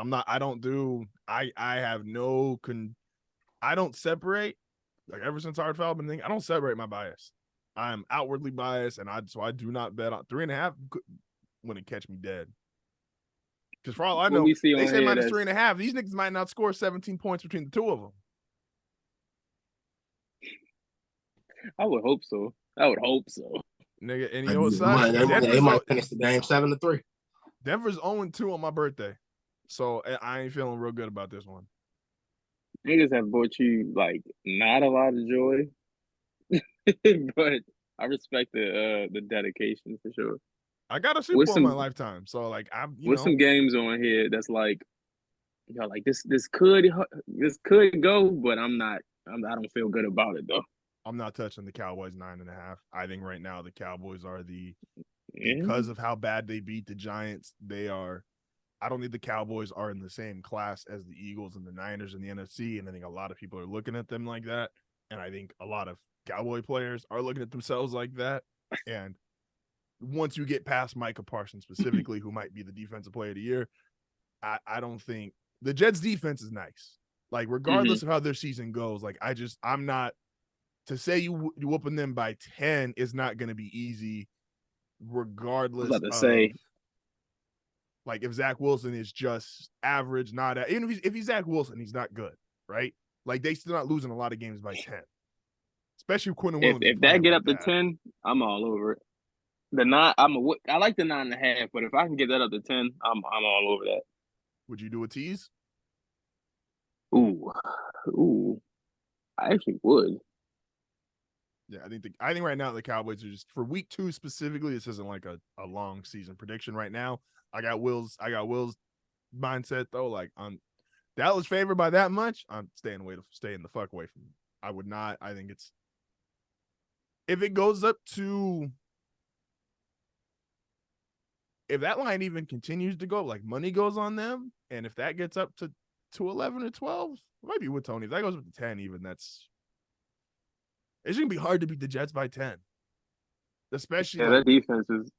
don't separate. Like ever since Art Feldman thing, I don't separate my bias. I'm outwardly biased, and so I do not bet on 3.5 when it catch me dead. Because for all I know, they say minus 3.5. These niggas might not score 17 points between the two of them. I would hope so. Nigga, and you know what sucks? They might finish the game 7-3. Denver's 0-2 on my birthday. So I ain't feeling real good about this one. Niggas have brought you like not a lot of joy. But I respect the dedication for sure. I got a Super Bowl in my lifetime. So like some games on here that's like like this could go, but I don't feel good about it though. I'm not touching the Cowboys 9.5. I think right now the Cowboys are because of how bad they beat the Giants, I don't think the Cowboys are in the same class as the Eagles and the Niners in the NFC. And I think a lot of people are looking at them like that. And I think a lot of Cowboy players are looking at themselves like that. And once you get past Micah Parsons specifically, who might be the defensive player of the year, I don't think the Jets defense is nice. Like, regardless of how their season goes, like I'm not to say you whooping them by 10 is not going to be easy, regardless I was about to of say, like if Zach Wilson is just average, even if he's Zach Wilson, he's not good, right? Like they still not losing a lot of games by 10, especially if Quentin Williams if that playing get like up to that. 10, I'm all over it. I like the 9.5, but if I can get that up to 10, I'm all over that. Would you do a tease? Ooh, I actually would. Yeah, I think right now the Cowboys are just for week 2 specifically. This isn't like a long season prediction right now. I got Will's mindset though. Like Dallas favored by that much, I'm staying the fuck away from them. I would not. I think it's if it goes up to if that line even continues to go, like money goes on them, and if that gets up to 11 or 12, it might be with Tony. If that goes up to 10, even it's gonna be hard to beat the Jets by 10. Especially Yeah, like that defense is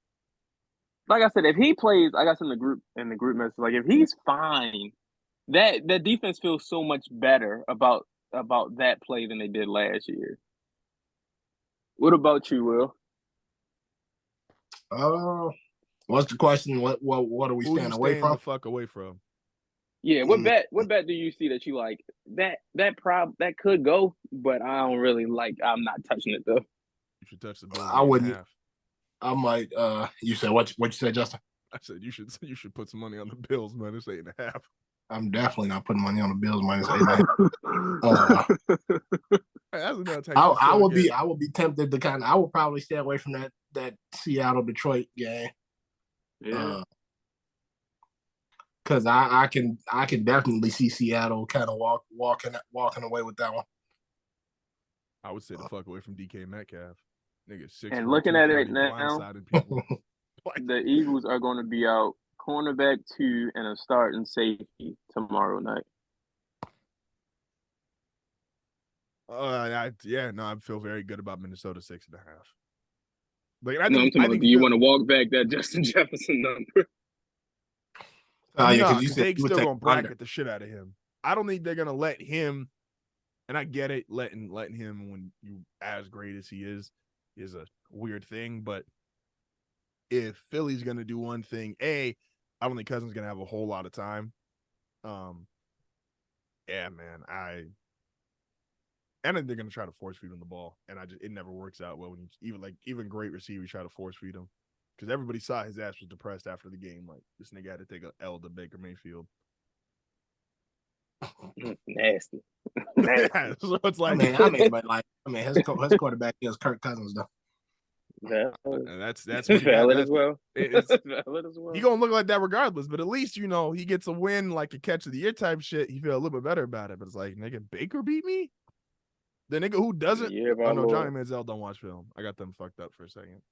like I said. If he plays, I got some in the group message. Like if he's fine, that defense feels so much better about that play than they did last year. What about you, Will? What's the question? What are we who staying you away staying from? the fuck away from? Yeah, what bet do you see that you like? That could go, but I don't really like. I'm not touching it though. You should touch the Bills I wouldn't. 8.5. I might. You said what you said, Justin? I said you should put some money on the Bills, man. It's 8.5. I'm definitely not putting money on the Bills minus 8.5. I would be tempted to I would probably stay away from that Seattle Detroit game. Yeah. Because I can definitely see Seattle kind of walking away with that one. I would say the fuck away from DK Metcalf. Nigga, 6'4", And looking at it now, blindsiding people. the Eagles are going to be out cornerback 2 and a starting safety tomorrow night. I feel very good about Minnesota 6.5. Like I'm talking about. Do you want to walk back that Justin Jefferson number? Because you they said still gonna bracket the shit out of him. I don't think they're gonna let him. And I get it, letting him when you as great as he is a weird thing. But if Philly's gonna do one thing, I don't think Cousins gonna have a whole lot of time. Yeah, man, I think they're gonna try to force feed him the ball, and it never works out well when even great receivers try to force feed him because everybody saw his ass was depressed after the game. Like this nigga had to take a L to Baker Mayfield. Nasty. So it's like his quarterback is Kirk Cousins though. And that's valid as well. It's valid as well. He gonna look like that regardless, but at least he gets a win, like a catch of the year type shit. He feel a little bit better about it. But it's like, nigga, Baker beat me. The nigga who doesn't. Oh no, Johnny Manziel don't watch film. I got them fucked up for a second.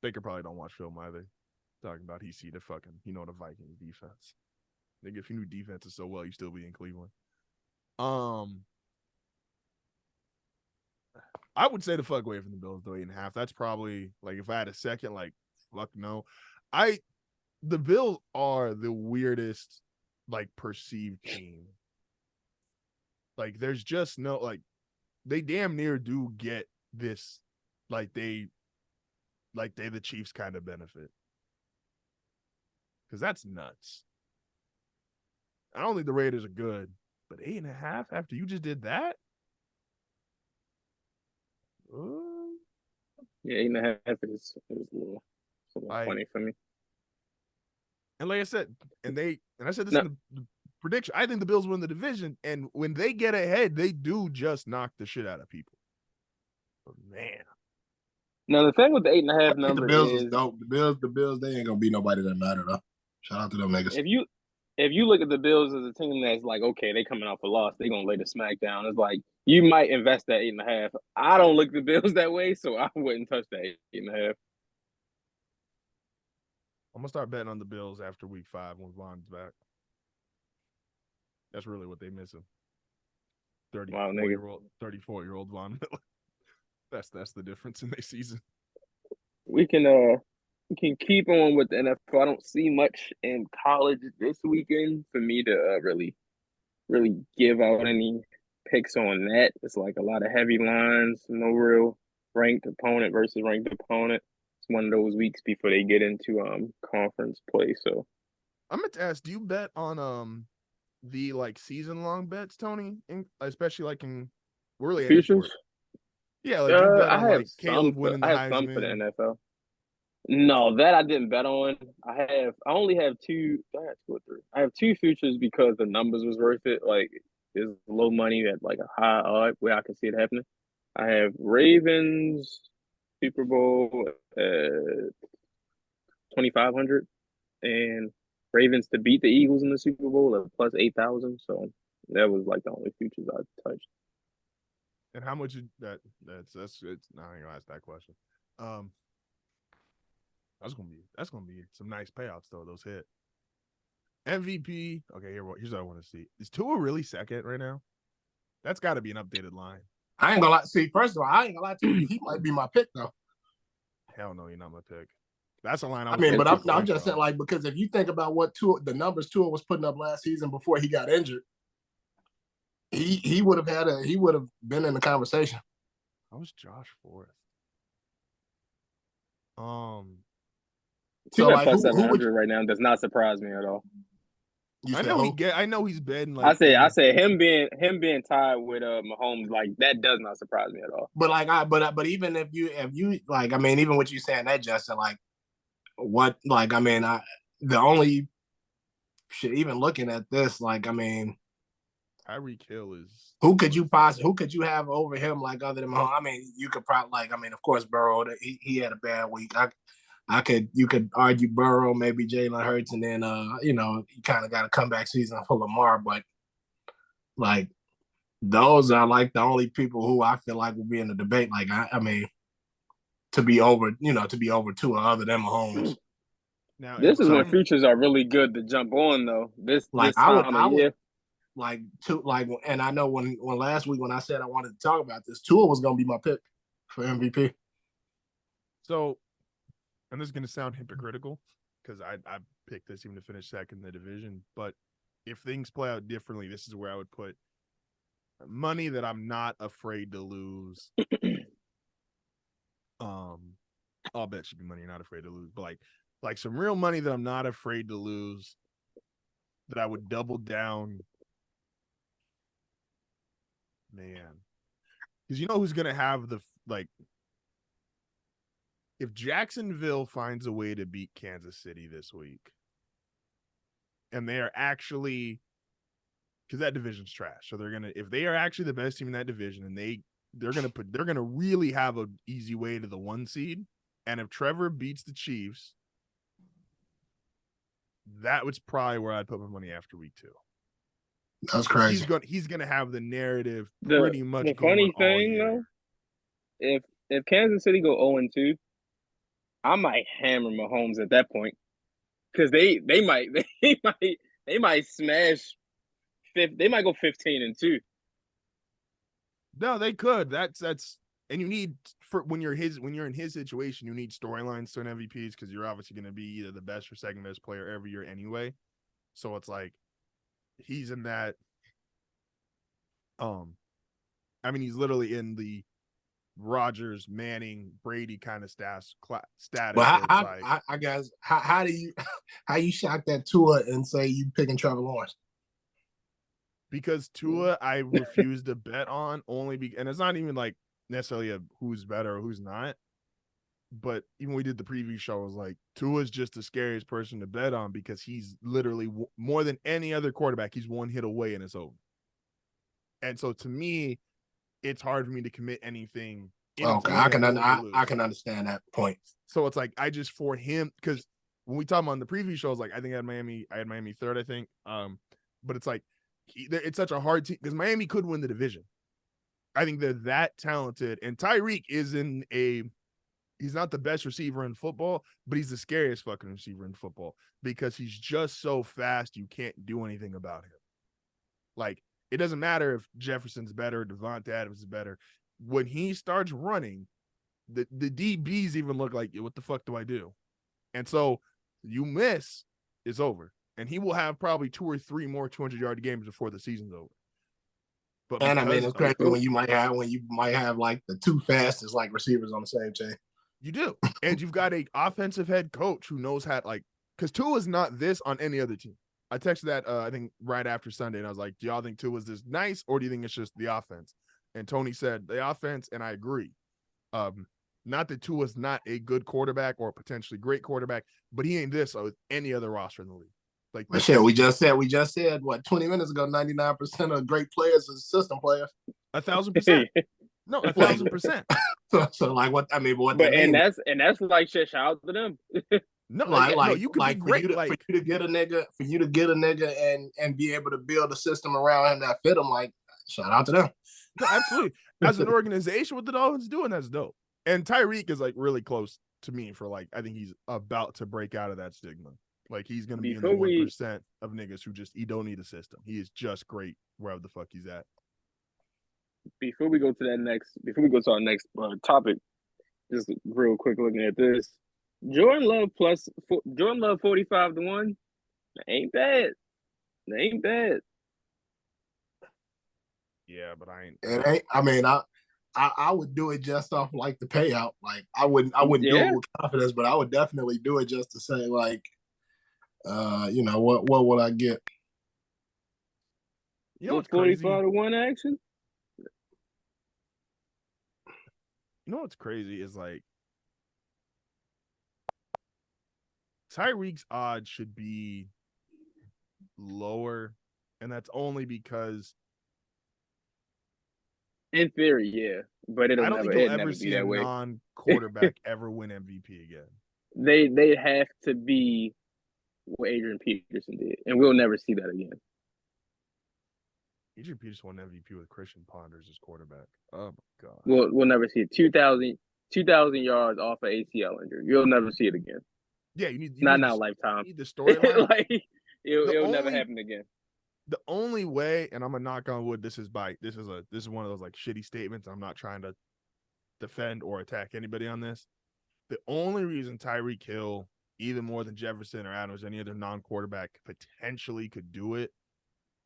Baker probably don't watch film either. Talking about the Vikings defense. Nigga, if you knew defenses so well, you still be in Cleveland. I would say the fuck away from the Bills though 8.5. That's probably like if I had a second, like fuck no. The Bills are the weirdest like perceived team. Like there's just no like they damn near do get this like they the Chiefs kind of benefit. Because that's nuts. I don't think the Raiders are good, but 8.5 after you just did that? Yeah, 8.5 is a little funny for me. And like I said, I said this in the prediction, I think the Bills win the division, and when they get ahead, they do just knock the shit out of people. But man. Now the thing with the 8.5 number the Bills is dope. The Bills, they ain't gonna be nobody that matter though. Shout out to them niggas. If you look at the Bills as a team that's like, okay, they coming off a loss, they gonna lay the smack down. It's like you might invest that 8.5. I don't look at the Bills that way, so I wouldn't touch that 8.5. I'm gonna start betting on the Bills after week 5 when Von's back. That's really what they missing. 34-year-old Von Miller. That's the difference in their season. We can can keep on with the NFL. I don't see much in college this weekend for me to really give out any picks on that. It's like a lot of heavy lines, no real ranked opponent versus ranked opponent. It's one of those weeks before they get into conference play. So I'm meant to ask, do you bet on the like season long bets, Tony? Especially like in really any futures. sport. Yeah, like do you bet I on have like some Caleb for winning the I have some for the Heisman? NFL. No, that I didn't bet on. I only have two. I have two or three. I have two futures because the numbers was worth it. Like there's low money at like a high odd where I can see it happening. I have Ravens Super Bowl at 2,500 and Ravens to beat the Eagles in the Super Bowl at plus 8,000. So that was like the only futures I touched. And how much that's it's not gonna ask that question. Um that's gonna be some nice payouts though, those hit. MVP. Okay, here's what I want to see. Is Tua really second right now? That's gotta be an updated line. I ain't gonna lie. See, first of all, I ain't gonna lie to you. He might be my pick though. Hell no, you're not my pick. That's a line I I was mean, taking but a I'm point just saying, from. like, because if you think about what the numbers Tua was putting up last season before he got injured, he would have he would have been in the conversation. I was Josh Forrest. Um, Two So at like, plus who would 700 right now does not surprise me at all. you I say know who? I know he's been I like say in I the. say him being tied with Mahomes like that does not surprise me at all. But like but even if you like, I mean, even what you saying that, Justin, like what, like, I mean, the only shit, even looking at this, like, I mean, Tyreek Hill is who could you have over him, like, other than Mahomes? I mean, you could probably, like, I mean, of course, Burrow, he had a bad week. You could argue Burrow, maybe Jalen Hurts, and then you know, you kind of got a comeback season for Lamar, but like those are like the only people who I feel like will be in the debate. Like, I mean, to be over, you know, to be over two other than Mahomes. now. This If is when So I'm futures are really good to jump on though. This like this time of I would year. like to like, and I know when last week when I said I wanted to talk about this, Tua was gonna be my pick for MVP. so, and this is gonna sound hypocritical because I picked this even to finish second in the division, but if things play out differently, this is where I would put money that I'm not afraid to lose. All bet should be money you're not afraid to lose, but like some real money that I'm not afraid to lose, that I would double down. Man, because you know who's gonna have the like if Jacksonville finds a way to beat Kansas City this week, and they are actually, because that division's trash, so they're gonna, if they are actually the best team in that division, and they're gonna really have an easy way to the 1 seed, and if Trevor beats the Chiefs, that was probably where I'd put my money after week 2. That's Because crazy. he's gonna have the narrative The pretty much the going funny all thing year. though, if Kansas City go 0-2, I might hammer Mahomes at that point because they might they might smash they might go 15-2. No, they could. That's and you need, for when you're in his situation, you need storylines to an MVPs because you're obviously going to be either the best or second best player every year anyway. So it's like he's in that. I mean, he's literally in the Rodgers, Manning, Brady kind of status. But So it's like, I guess how do you how you shock that Tua and say you picking Trevor Lawrence? because Tua, I refuse to bet on and it's not even like necessarily a who's better or who's not. But even when we did the preview show, I was like, Tua's just the scariest person to bet on because he's literally more than any other quarterback, he's one hit away and it's over. And so to me, it's hard for me to commit anything Okay, with him going to I lose. can understand that point. So it's like I just, for him, because when we talk on the preview show, I was like, I think I had Miami third, I think. But it's like it's such a hard team because Miami could win the division. I think they're that talented, and Tyreek is he's not the best receiver in football, but he's the scariest fucking receiver in football because he's just so fast you can't do anything about him. Like, it doesn't matter if Jefferson's better, Devonta Adams is better. When he starts running, the DBs even look like, what the fuck do I do? And so you miss, it's over. And he will have probably 2 or 3 more 200-yard games before the season's over. But And I mean, because it's crazy when you might have like the 2 fastest like receivers on the same team. You do. And you've got a offensive head coach who knows how, like, because Tua is not this on any other team. I texted that, I think, right after Sunday, and I was like, do y'all think Tua is this nice, or do you think it's just the offense? And Tony said the offense, and I agree. Not that Tua's not a good quarterback or potentially great quarterback, but he ain't this with any other roster in the league. Like, but shit, we just said what 20 minutes ago, 99% of great players are system players. 1,000%. No, 1,000%. So like what I mean, but what But that means, that's like shit. Shout out to them. No, like you could be great. For you to get a nigga and be able to build a system around him that fit him, like shout out to them. No, absolutely. As an organization, what the Dolphins doing, that's dope. And Tyreek is like really close to me for like, I think he's about to break out of that stigma. Like he's gonna be in the 1% of niggas who just he don't need a system. He is just great wherever the fuck he's at. Before we go to our next topic, just real quick looking at this. Jordan Love 45-1. Ain't bad. Ain't bad. Yeah, but I ain't. It ain't. I mean, I would do it just off like the payout. Like I wouldn't do it with confidence, but I would definitely do it just to say like, what would I get? You know what's crazy? 45-1 action. You know what's crazy is like Tyreek's odds should be lower, and that's only because in theory, yeah, but I don't think you'll ever see a non-quarterback ever win MVP again. They have to be what Adrian Peterson did, and we'll never see that again. Adrian Peterson won MVP with Christian Ponders as quarterback. Oh my god. We'll never see it. 2,000 yards off an ACL injury. You'll never see it again. Yeah, you need not now lifetime. You need the storyline. Like it'll never happen again. The only way, and I'm gonna knock on wood, this is one of those like shitty statements. I'm not trying to defend or attack anybody on this. The only reason Tyreek Hill, even more than Jefferson or Adams, any other non-quarterback potentially could do it,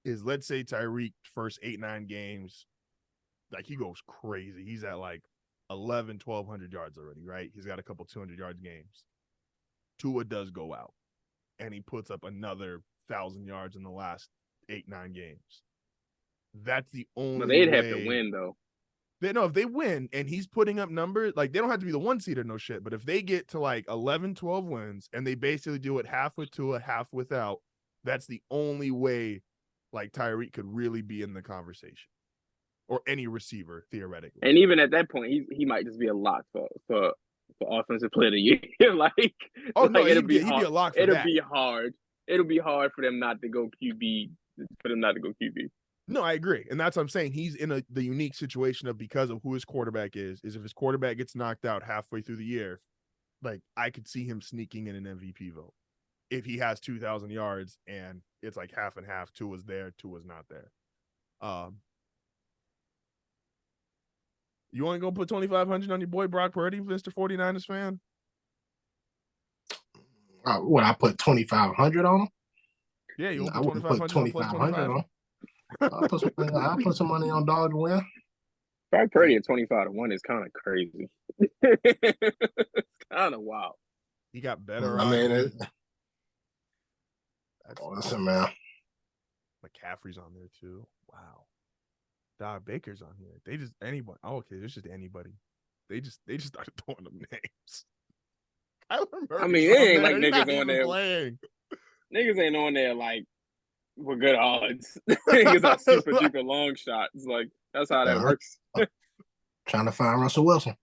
is let's say Tyreek first 8-9 games, like he goes crazy. He's at like 1,200 yards already, right? He's got a couple 200 yards games. Tua does go out, and he puts up another 1,000 yards in the last 8-9 games. That's the only. But they'd have to win though. If they win and he's putting up numbers, like they don't have to be the 1 seed or no shit. But if they get to like 11, 12 wins and they basically do it half with Tua, half without, that's the only way like Tyreek could really be in the conversation, or any receiver theoretically. And even at that point, he might just be a lock for offensive player of the year. Like, no, it'll be he'd be a lock. It'll be hard. It'll be hard for them not to go QB. No, I agree, and that's what I'm saying. He's in the unique situation of because of who his quarterback is if his quarterback gets knocked out halfway through the year, like I could see him sneaking in an MVP vote if he has 2,000 yards and it's like half and half. Tua's there, Tua's not there. You want to go put 2,500 on your boy Brock Purdy, Mr. 49ers fan? What, I put 2,500 on him? Yeah, you I wouldn't put 2,500 on him. I'll put some money on dog to win. Brock Purdy at 25-1 is kind of crazy. Kind of wild. He got better. I mean, listen, man. McCaffrey's on there too. Wow. Dog Baker's on here. They just anybody. Oh, okay, there's just anybody. They just started throwing them names. I mean, it ain't like niggas on there playing. Niggas ain't on there like with good odds. Niggas are super duper long shots. Like that's how that works. Trying to find Russell Wilson.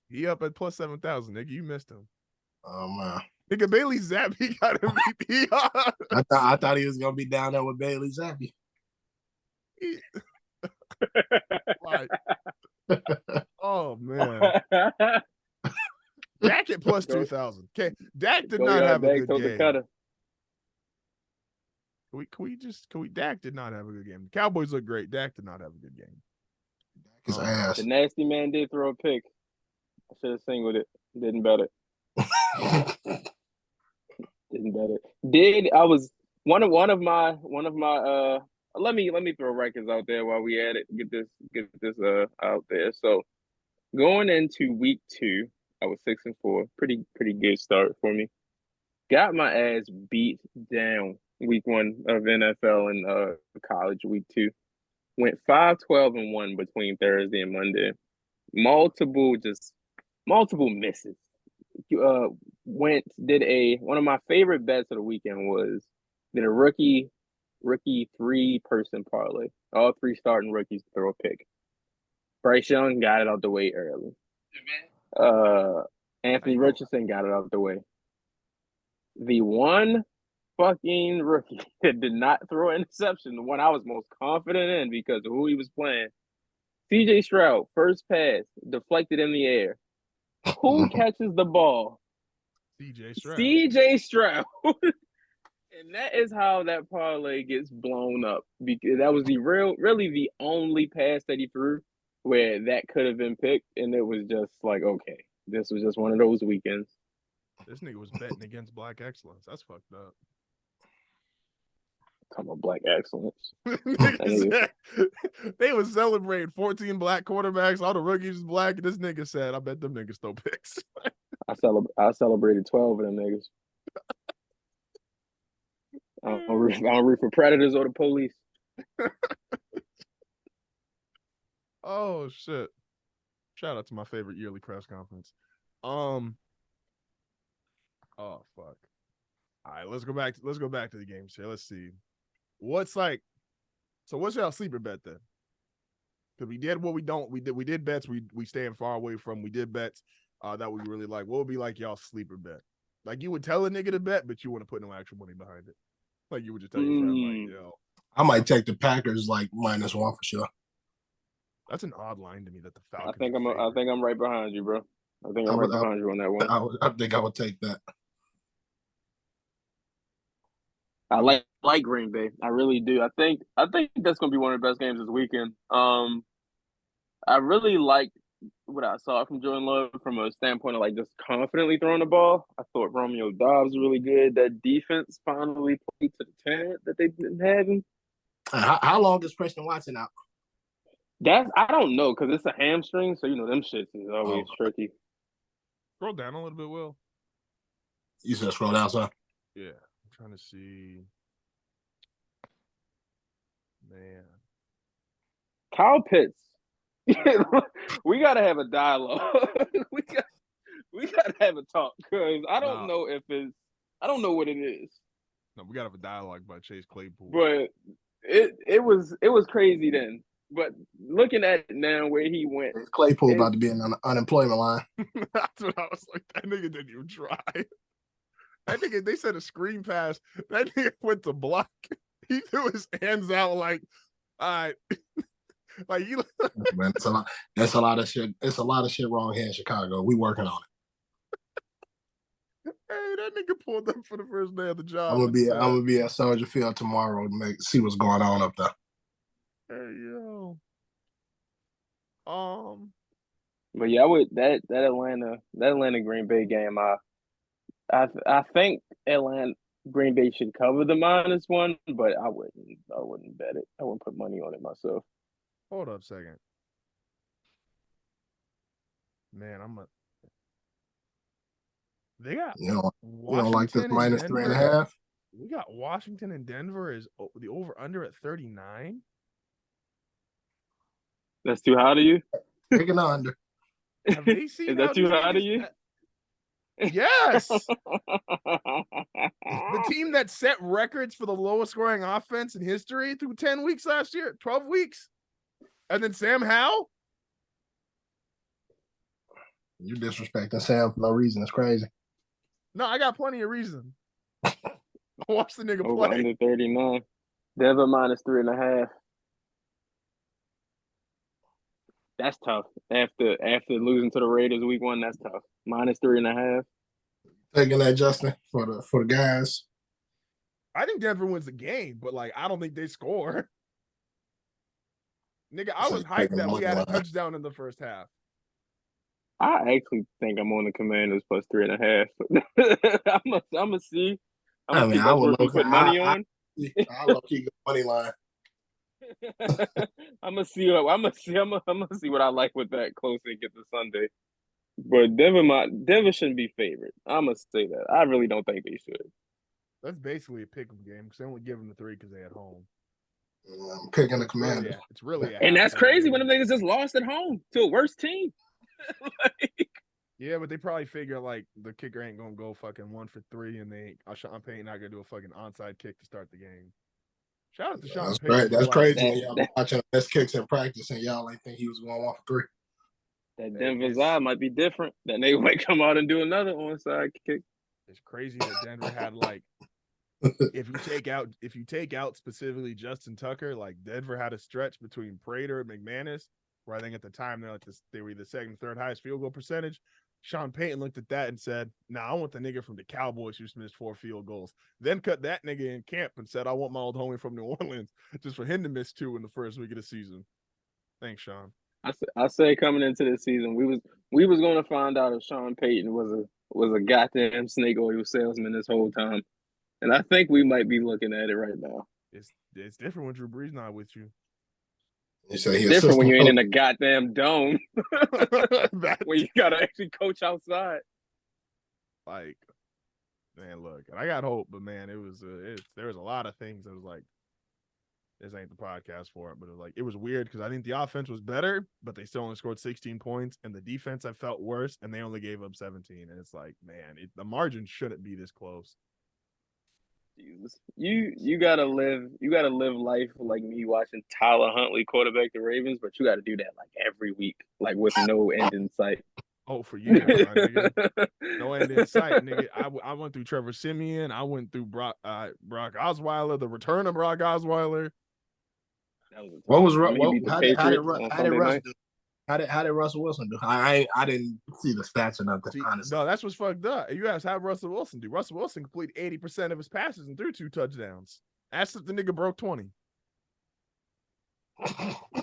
He up at plus 7,000. Nigga, you missed him. Oh man. Nigga, Bailey Zappi got MVP. I thought he was gonna be down there with Bailey Zappi. Right. Oh man. Dak at plus 2,000. Okay, Dak did not have a good game. Dak did not have a good game. The Cowboys look great. Dak did not have a good game. His ass. The nasty man did throw a pick. I should have seen with it. Didn't bet it. didn't bet it. Did I was one of my let me throw records out there while we at it. Get this out there. So going into week 2, I was 6-4. Pretty good start for me. Got my ass beat down week 1 of NFL and college week 2. Went 5-12-1 between Thursday and Monday. Multiple misses. One of my favorite bets of the weekend was did a rookie 3-person parlay. All 3 starting rookies throw a pick. Bryce Young got it out the way early. Anthony Richardson got it out the way. The one fucking rookie that did not throw an interception, the one I was most confident in because of who he was playing. CJ Stroud, first pass, deflected in the air. Who catches the ball? CJ Stroud. And that is how that parlay gets blown up. Because that was really the only pass that he threw where that could have been picked. And it was just like, okay, this was just one of those weekends. This nigga was betting against black excellence. That's fucked up. Talking about black excellence. They was celebrating 14 black quarterbacks. All the rookies was black. And this nigga said, I bet them niggas throw picks. I celebrated 12 of them niggas. I don't root for predators or the police. Oh shit! Shout out to my favorite yearly press conference. Oh fuck! All right, let's go back to the games here. Let's see. What's y'all sleeper bet then? Because we did what we did bets we stand far away from. We did bets that we really like. What would be like y'all sleeper bet? Like you would tell a nigga to bet, but you wouldn't put no actual money behind it. Like you would just tell your friend, like, yo. I might take the Packers like -1 for sure. That's an odd line to me that the Falcons. I think I'm right behind you, bro. I think I'm right behind you on that one. I think I would take that. I like Green Bay. I really do. I think that's gonna be one of the best games this weekend. I really liked what I saw from Jordan Love from a standpoint of like just confidently throwing the ball. I thought Romeo Dobbs was really good. That defense finally played to the talent that they've been having. How long is Preston Watson out? I don't know because it's a hamstring, so them shits is always tricky. Scroll down a little bit, Will. You said scroll down, son. Yeah, I'm trying to see. Man, Kyle Pitts. We gotta have a dialogue. we gotta have a talk because I don't know what it is. No, we gotta have a dialogue about Chase Claypool. But it was crazy then. But looking at it now, where he went, Claypool about to be in the unemployment line. That's what I was like. That nigga didn't even try. That nigga, they said a screen pass. That nigga went to block. He threw his hands out like, all right. Like you, man, that's a lot of shit. It's a lot of shit wrong here in Chicago. We working on it. Hey, that nigga pulled up for the first day of the job. I'm gonna be at Soldier Field tomorrow to see what's going on up there. Hey yo. But yeah, I would that Atlanta Green Bay game. I think Green Bay should cover the -1, but I wouldn't bet it. I wouldn't put money on it myself. Hold up a second. Man, they got you don't like this -3.5? We got Washington and Denver is the over-under at 39. That's too high to you? Take an under. Have they seen is that too high to you? Yes. The team that set records for the lowest scoring offense in history through 10 weeks last year, 12 weeks. And then Sam Howell? You disrespecting Sam for no reason. It's crazy. No, I got plenty of reason. Watch the nigga over play. Under 39. Denver -3.5. That's tough. After losing to the Raiders week 1, that's tough. -3.5. Taking that, Justin, for the guys. I think Denver wins the game, but like I don't think they score. Nigga, I was hyped that we had a touchdown in the first half. I actually think I'm on the Commanders +3.5. I'm gonna see. I'm gonna see I best would rookie look. put money on. I low key go money line. I'm gonna see. I'm gonna see what I like with that close and get to Sunday. But Denver shouldn't be favored. I'm gonna say that. I really don't think they should. That's basically a pick 'em game because they only give them the 3 because they at home. I'm picking the Commanders. Really, it's really a And that's half-point crazy game. when them niggas just lost at home to a worse team. Like, Yeah, but they probably figure like the kicker ain't gonna go fucking 1 for 3, and Sean Payton not gonna do a fucking onside kick to start the game. Shout out to Sean That's Payton. great. That's like, crazy when y'all watching best kicks in practice and y'all ain't think he was going 1 for 3. that Denver's eye might be different. Then they might come out and do another onside kick. It's crazy that Denver had like if you take out specifically Justin Tucker, like Denver had a stretch between Prater and McManus, where I think at the time they were the second, third highest field goal percentage. Sean Payton looked at that and said, "Nah, I want the nigga from the Cowboys who's missed 4 field goals." Then cut that nigga in camp and said, "I want my old homie from New Orleans just for him to miss 2 in the first week of the season." Thanks, Sean. I say coming into the season, we was going to find out if Sean Payton was a goddamn snake oil salesman this whole time, and I think we might be looking at it right now. It's different when Drew Brees not with you. You say It's different when you ain't in a goddamn dome. When you gotta actually coach outside. Like, man, look, I got hope, but man, there was a lot of things that was like, this ain't the podcast for it, but it was weird because I think the offense was better, but they still only scored 16 points, and the defense I felt worse, and they only gave up 17, and it's like, man, the margin shouldn't be this close. Jesus. You gotta live life like me watching Tyler Huntley quarterback the Ravens, but you gotta do that like every week, like with no end in sight. Oh, for years, my nigga. No end in sight, nigga. I went through Trevor Siemian. I went through Brock Osweiler, the return of Brock Osweiler. What was how did Russell Wilson do? I didn't see the stats or nothing. Honestly, no, that's what's fucked up. You guys have Russell Wilson do. Russell Wilson completed 80% of his passes and threw 2 touchdowns. Ask if the nigga broke 20.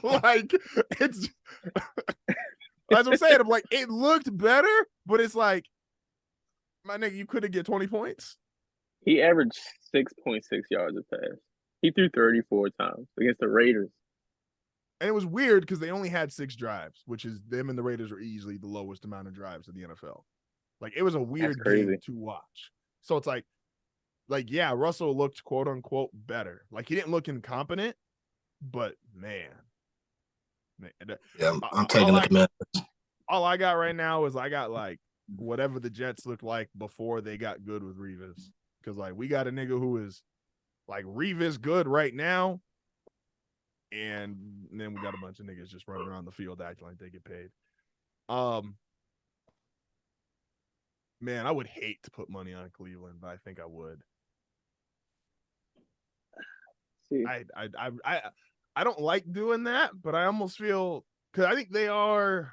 Like it's as I'm saying, I'm like, it looked better, but it's like, my nigga, you couldn't get 20 points. He averaged 6.6 yards a pass. He threw 34 times against the Raiders. And it was weird because they only had 6 drives, which is them and the Raiders are easily the lowest amount of drives in the NFL. Like, it was a weird game to watch. So it's like, yeah, Russell looked quote unquote better. Like, he didn't look incompetent, but man. Yeah, I'm taking the Commanders. All I got right now is I got like whatever the Jets looked like before they got good with Revis. Because like we got a nigga who is like Revis good right now. And then we got a bunch of niggas just running around the field acting like they get paid. Man, I would hate to put money on Cleveland, but I think I would. See. I don't like doing that, but I almost feel because I think they are.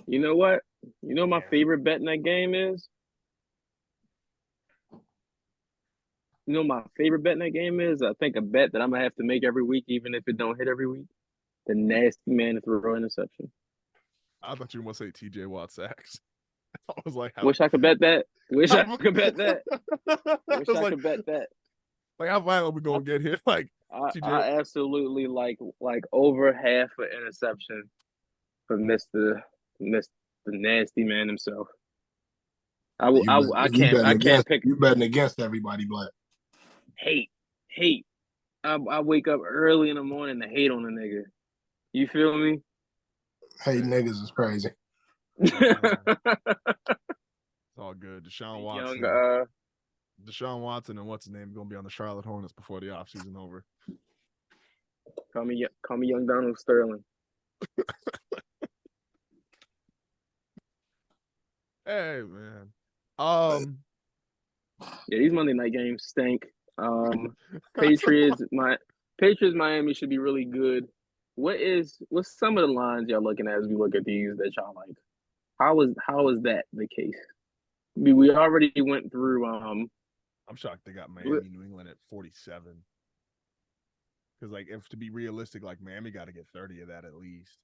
You know what? You know my favorite bet in that game is? You know my favorite bet in that game is? I think a bet that I'm gonna have to make every week, even if it don't hit every week. The nasty man to throw interception. I thought you were gonna say TJ Watt sacks. I was like, wish I could bet that. Wish I could bet that. Wish I could bet that. Like, how violent we gonna get here? Like, I absolutely like over half an interception for Mr. the nasty man himself. I can't pick. You betting against everybody, but hate. I wake up early in the morning to hate on a nigga. You feel me? Hey, niggas is crazy. It's all good. Deshaun Watson and what's his name gonna be on the Charlotte Hornets before the offseason over. Call me young Donald Sterling. Hey man. Yeah, these Monday night games stink. Patriots Miami should be really good. What's some of the lines y'all looking at as we look at these that y'all like? How is that the case? We already went through. I'm shocked they got Miami, New England at 47. Because like, if to be realistic, like Miami got to get 30 of that at least.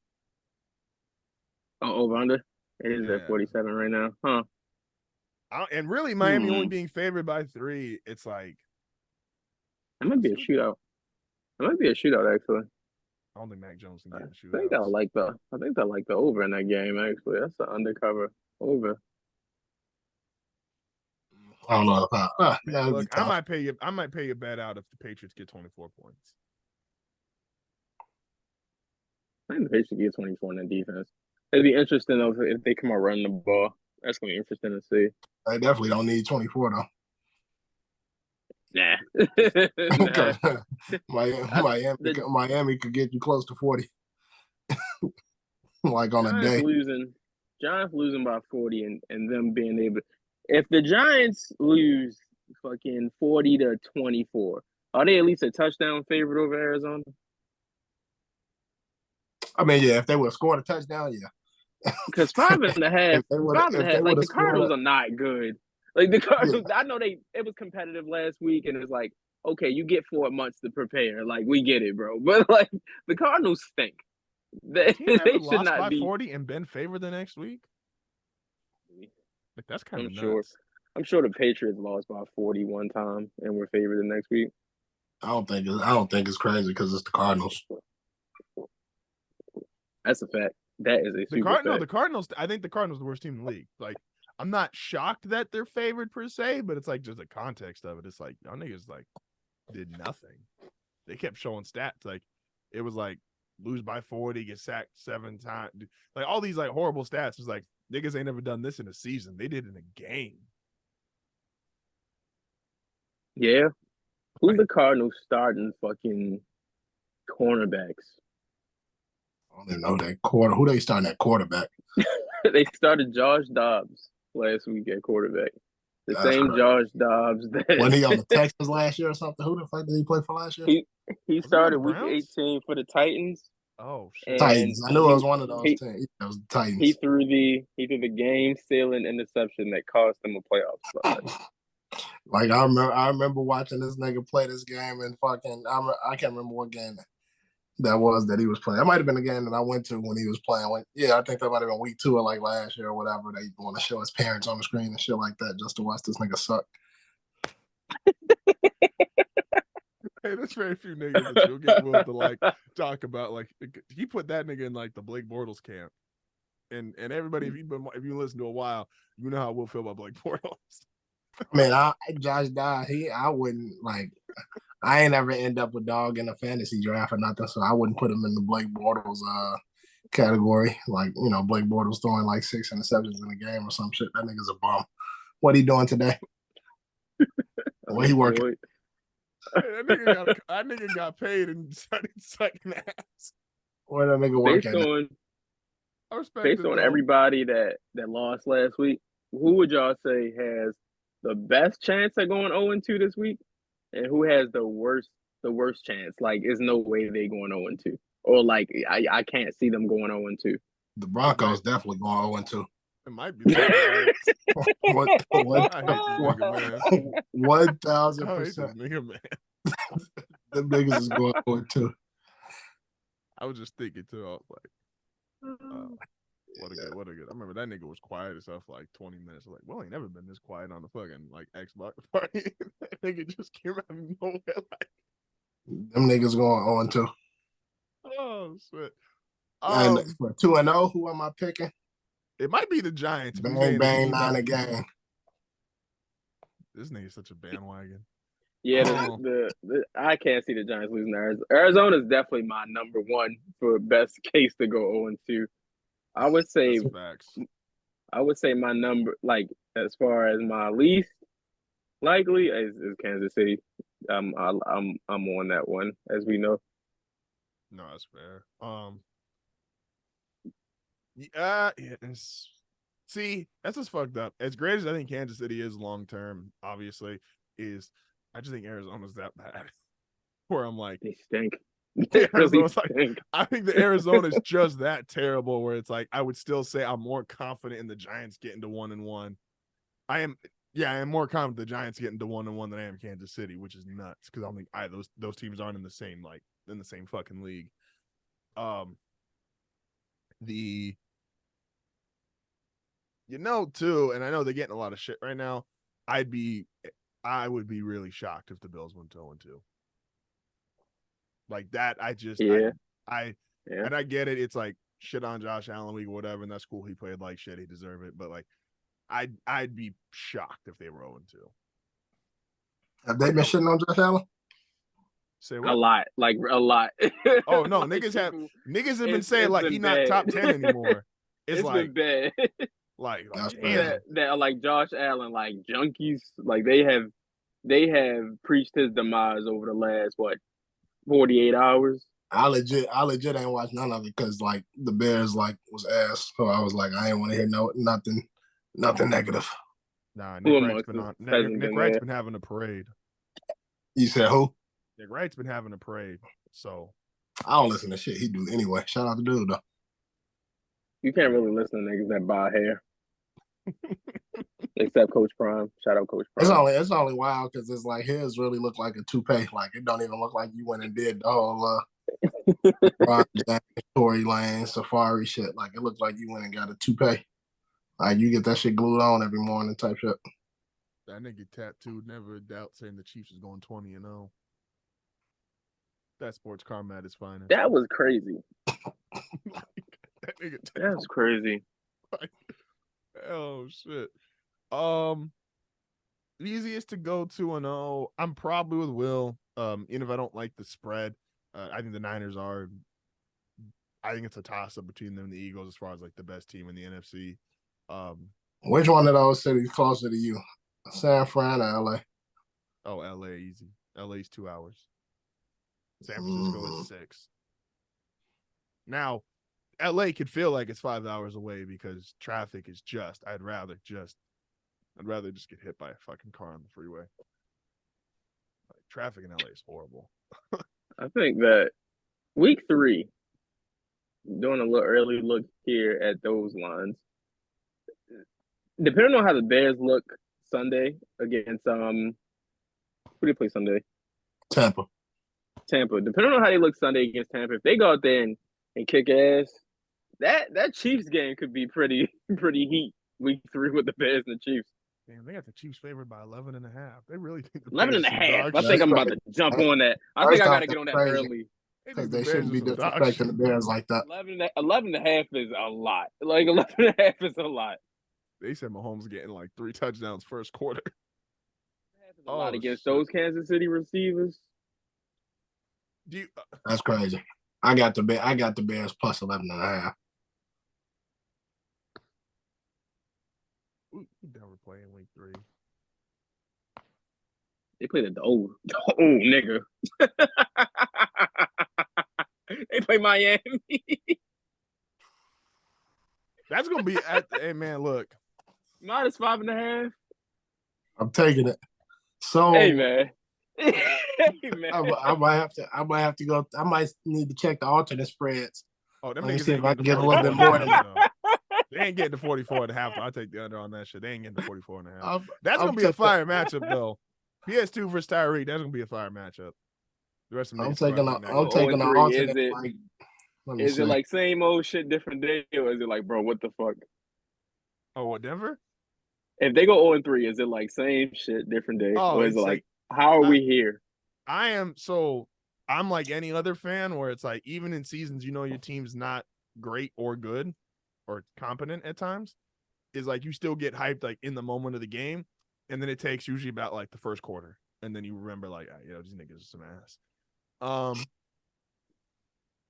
Oh, over under. It is at 47 right now, huh? And really, Miami only being favored by 3. It's like it might be a shootout. It might be a shootout actually. I don't think Mac Jones can get in I think I shootouts. like the over in that game actually. That's an undercover over. I don't know if Man, look, I might pay you a bet out if the Patriots get 24 points. I think the Patriots get 24 in the defense. It'd be interesting though if they come out running the ball. That's gonna be interesting to see. They definitely don't need 24 though. Nah. Miami could get you close to 40. Like on a day. Giants losing by 40 and them being able, if the Giants lose fucking 40-24, are they at least a touchdown favorite over Arizona? I mean, yeah, if they would have scored a touchdown, yeah. Because 5.5, like the Cardinals are not good. Like the Cardinals, yeah. I know it was competitive last week, and it's like, okay, you get 4 months to prepare. Like we get it, bro. But like the Cardinals stink. They should lost not by be 40 and been favored the next week. Like that's kind of nuts. Sure. I'm sure the Patriots lost by 40 one time and were favored the next week. I don't think it's crazy because it's the Cardinals. That's a fact. That is a super fact. No, the Cardinals. I think the Cardinals are the worst team in the league. Like, I'm not shocked that they're favored per se, but it's like just the context of it. It's like y'all niggas like did nothing. They kept showing stats. Like it was like lose by 40, get sacked 7 times. Like all these like horrible stats. It's like niggas ain't never done this in a season. They did in a game. Yeah. Who's the Cardinals starting fucking cornerbacks? I don't even know that who they starting at quarterback. They started Josh Dobbs last week at quarterback. That's same crazy. Josh Dobbs that wasn't he on the Texans last year or something? Who the fuck did he play for last year? He started week 18 for the Titans. Oh shit. Titans. I knew it was one of those teams. It was the Titans. He threw the game sealing interception that cost him a playoff spot. Like I remember watching this nigga play this game and fucking I can't remember what game that was that he was playing. That might have been a game that I went to when he was playing. I think that might have been week 2 of like last year or whatever. They want to show his parents on the screen and shit like that just to watch this nigga suck. Hey, there's very few niggas that you'll get Will to like talk about. Like he put that nigga in like the Blake Bortles camp, and everybody, if you listen to a while, you know how Will feel about Blake Bortles. I mean, Josh Dobbs, I wouldn't like. I ain't ever end up with dog in a fantasy draft or nothing, so I wouldn't put him in the Blake Bortles category. Like, you know, Blake Bortles throwing like 6 interceptions in a game or some shit. That nigga's a bum. What he doing today? Where he working? Hey, that nigga got paid and started sucking ass. Where that nigga working? Based on everybody that lost last week, who would y'all say has the best chance at going 0-2 this week? And who has the worst chance? Like, there's no way they going 0-2. Or like I can't see them going 0-2. The Broncos definitely going 0-2. It might be the What? I hate nigga, man. 1,000%. Nigga, man. Them niggas is going 0-2. I was just thinking too. I was like, what a good. I remember that nigga was quiet as hell for like 20 minutes. Like, well, ain't never been this quiet on the fucking like Xbox party. That nigga just came out of nowhere. Like, them niggas going 0-2. Oh shit. And for 2-0, who am I picking? It might be the Giants. Bang, 9 again. This nigga's such a bandwagon. Yeah, I can't see the Giants losing to Arizona. Is definitely my number one for best case to go 0-2. I would say my number, like as far as my least likely is Kansas City. I'm on that one, as we know. No, that's fair. See, that's what's fucked up. As great as I think Kansas City is long term, obviously, I just think Arizona's that bad. Where I'm like, they stink. I think the Arizona is just that terrible. Where it's like I would still say I'm more confident in the Giants getting to 1-1. I am more confident the Giants getting to 1-1 than I am Kansas City, which is nuts because I don't think those teams aren't in the same fucking league. too, and I know they're getting a lot of shit right now. I would be really shocked if the Bills went 0-2. Like that, Yeah. And I get it. It's like shit on Josh Allen week or whatever, and that's cool. He played like shit. He deserved it. But like, I'd be shocked if they were 0-2. Have they been shitting on Josh Allen? Say what? A lot. Oh no, Like, niggas have been saying it's like been he's not bad. top 10 anymore. It's like been bad. like That's damn. that are like Josh Allen, like junkies. Like they have preached his demise over the last 48 hours. I legit ain't watched none of it because like the Bears like was ass. So I was like, I ain't want to hear nothing negative. Nah, Who Nick Wright's amongst been us on. hasn't Nick been Wright's there? been having a parade. You said who? Nick Wright's been having a parade. So I don't listen to shit he do anyway. Shout out to dude though. You can't really listen to niggas that buy hair. Except Coach Prime. Shout out Coach Prime. It's only wild because it's like his really look like a toupee. Like it don't even look like you went and did the whole Ron Jackson, Tory Lane, Safari shit. Like it looked like you went and got a toupee. Like you get that shit glued on every morning type shit. that nigga tattooed, never a doubt, saying the Chiefs is going 20-0. That sports karma at its finest. That was crazy. That nigga That's crazy. Oh shit. Easiest to go 2-0. I'm probably with Will. Even if I don't like the spread, I think the Niners are. I think it's a toss up between them and the Eagles as far as like the best team in the NFC. Which one of those cities closer to you? San Fran or LA? Oh, LA easy. LA's 2 hours. San Francisco is 6. Now, LA could feel like it's 5 hours away because traffic is just. I'd rather just get hit by a fucking car on the freeway. Like, traffic in LA is horrible. I think that week 3, doing a little early look here at those lines. Depending on how the Bears look Sunday against who do they play Sunday? Tampa. Depending on how they look Sunday against Tampa, if they go out there and kick ass, that Chiefs game could be pretty heat week 3 with the Bears and the Chiefs. Damn, they got the Chiefs favored by 11.5. They really think the 11 and a half. I think I'm about to jump on that. I think I got to get on that early. Because they shouldn't be disrespecting the Bears like that. 11 and a half is a lot. Like 11 and a half is a lot. They said Mahomes getting like 3 touchdowns first quarter. A lot against those Kansas City receivers. That's crazy. I got the Bears plus 11.5. Who Denver playing week 3? They play nigga. They play Miami. That's gonna be hey man, look. Minus 5.5. I'm taking it. So hey man. Hey man. I might have to go. I might need to check the alternate spreads. Oh, them Let me niggas see if I ain't can get a little bit more than that. They ain't getting to 44.5. I'll take the under on that shit. They ain't getting to 44.5. That's I'm gonna be a fire matchup though. PS2 versus Tyreek. That's gonna be a fire matchup. The rest of them I'm taking an alternate. Is it like same old shit, different day, or is it like, bro, what the fuck? Oh, what, Denver? If they go 0-3, is it like same shit, different day, or is it like how are we here? I'm like any other fan where it's like even in seasons you know your team's not great or good or competent at times, is like you still get hyped like in the moment of the game, and then it takes usually about like the first quarter, and then you remember like these niggas are some ass.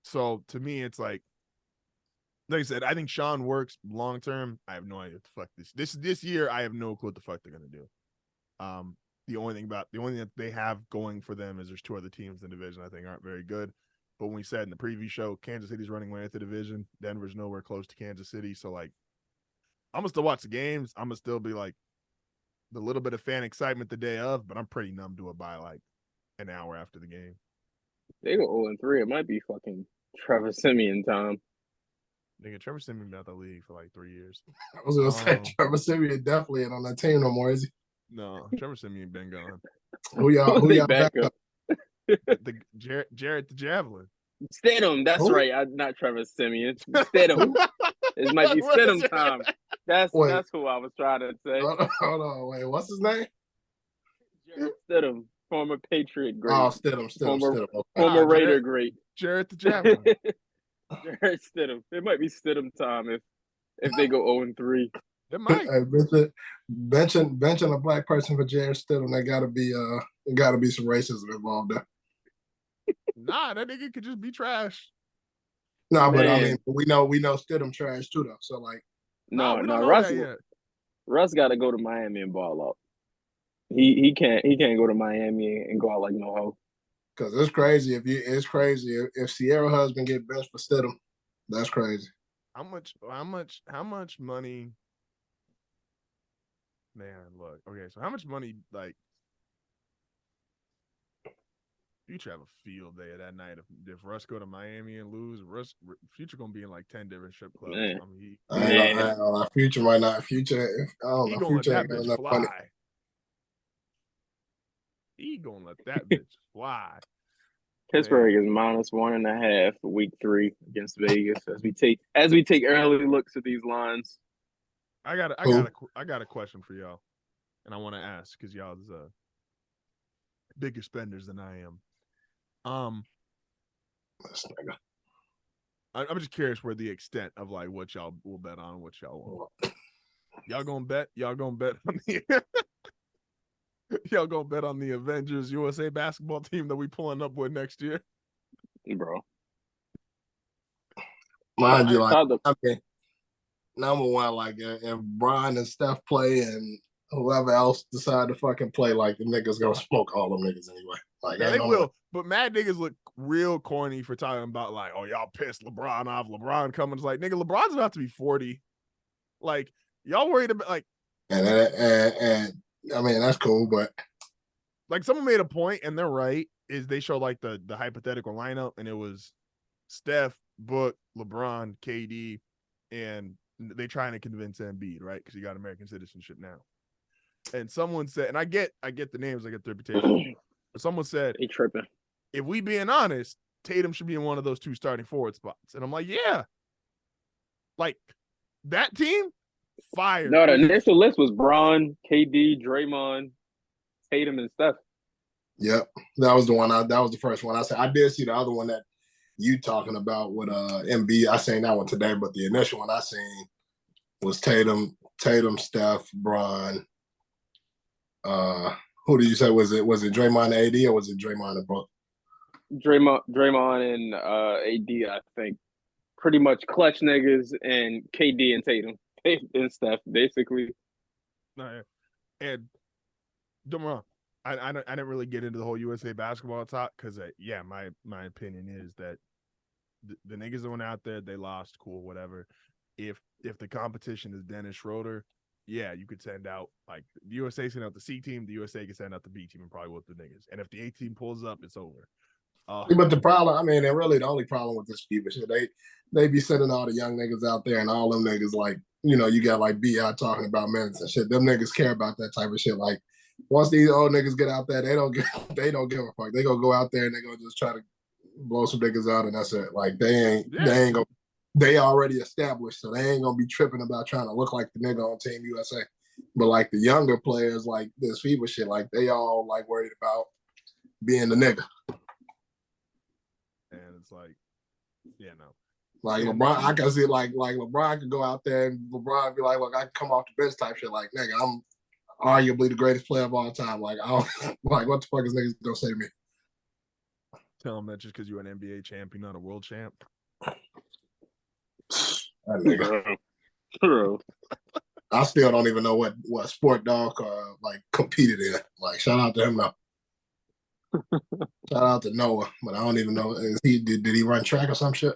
So to me it's like I said, I think Sean works long term. I have no idea what the fuck this year. I have no clue what the fuck they're gonna do. The only thing that they have going for them is there's 2 other teams in the division I think aren't very good. But when we said in the preview show, Kansas City's running away with the division. Denver's nowhere close to Kansas City. So like, I'm gonna still watch the games. I'm gonna still be like the little bit of fan excitement the day of, but I'm pretty numb to it by like an hour after the game. They go 0-3. It might be fucking Trevor Siemian time. Nigga, Trevor Siemian been out the league for like 3 years. I was gonna say Trevor Siemian definitely ain't on that team no more, is he? No, Trevor Siemian been gone. Who y'all back up? The Jarrett the Javelin. Stidham, that's right. Not Trevor Siemian. Stidham. It might be Stidham time. That's Wait. who I was trying to say. Hold on, wait. What's his name? Jarrett Stidham, former Patriot great. Oh, Stidham. Former Okay. Raider great. Jarrett the Javelin. Jarrett Stidham. It might be Stidham time if they go 0-3. It might. Hey, benching a black person for Jarrett Stidham, there gotta be some racism involved there. Nah, that nigga could just be trash. No, but I mean, we know Stidham trash too, though. So like, no, we don't know Russ, that yet. Russ got to go to Miami and ball out. He can't go to Miami and go out like no hoe. because it's crazy if Sierra husband get benched for Stidham, that's crazy. How much money? Man, look. Okay, so how much money, like, Future have a field day that night. If Russ go to Miami and lose, Future gonna be in like 10 different strip clubs. Man. I mean, Future might not. Future, he gonna let that bitch fly. Money. He gonna let that bitch fly. Pittsburgh is -1.5 for week 3 against Vegas as we take early looks at these lines. I got a question for y'all, and I want to ask because y'all is bigger spenders than I am. I'm just curious where the extent of like what y'all will bet on, what y'all won't. Y'all gonna bet on the y'all gonna bet on the Avengers USA basketball team that we pulling up with next year, bro. Mind you, like, I mean, number one, like if Brian and Steph play and whoever else decide to fucking play, like the niggas gonna smoke all them niggas anyway. Like yeah, they will. But mad niggas look real corny for talking about like, oh, y'all pissed LeBron off. LeBron coming. It's like, nigga, LeBron's about to be 40. Like, y'all worried about like, and I mean that's cool, but like someone made a point, and they're right. Is they show like the hypothetical lineup, and it was Steph, Book, LeBron, KD, and they trying to convince Embiid, right? Because he got American citizenship now. And someone said, and I get the names, I get the reputation. But someone said, he tripping. If we being honest, Tatum should be in one of those 2 starting forward spots. And I'm like, yeah. Like, that team, fire. No, the initial list was Bron, KD, Draymond, Tatum, and Steph. Yep. That was the first one I said. I did see the other one that you talking about with Embiid. I seen that one today, but the initial one I seen was Tatum, Steph, Bron. Who did you say was it Draymond and AD or was it Draymond and Book? Draymond and AD, I think. Pretty much clutch niggas and KD and Tatum and Steph, basically. No, and don't wrong. I didn't really get into the whole USA basketball talk because my opinion is that the niggas that went out there, they lost, cool, whatever. If the competition is Dennis Schroeder, yeah, you could send out like the USA send out the C team, the USA can send out the B team and probably with the niggas. And if the A team pulls up, it's over. But the problem, I mean, and really the only problem with this people shit, they be sending all the young niggas out there and all them niggas like, you know, you got like B.I. talking about minutes and shit. Them niggas care about that type of shit. Like once these old niggas get out there, they don't give a fuck. They gonna go out there and they gonna just try to blow some niggas out and that's it. Like they ain't gonna. They already established, so they ain't gonna be tripping about trying to look like the nigga on Team USA. But like the younger players, like this FIBA shit, like they all like worried about being the nigga. And it's like, yeah, no. Like LeBron, I can see like LeBron could go out there and LeBron be like, look, I can come off the bench type shit. Like, nigga, I'm arguably the greatest player of all time. Like, I don't like what the fuck is niggas gonna say to me? Tell them that just because you're an NBA champion, not a world champ. That nigga. Bro. I still don't even know what sport dog like competed in. Like, shout out to him though. Shout out to Noah, but I don't even know. Did he run track or some shit?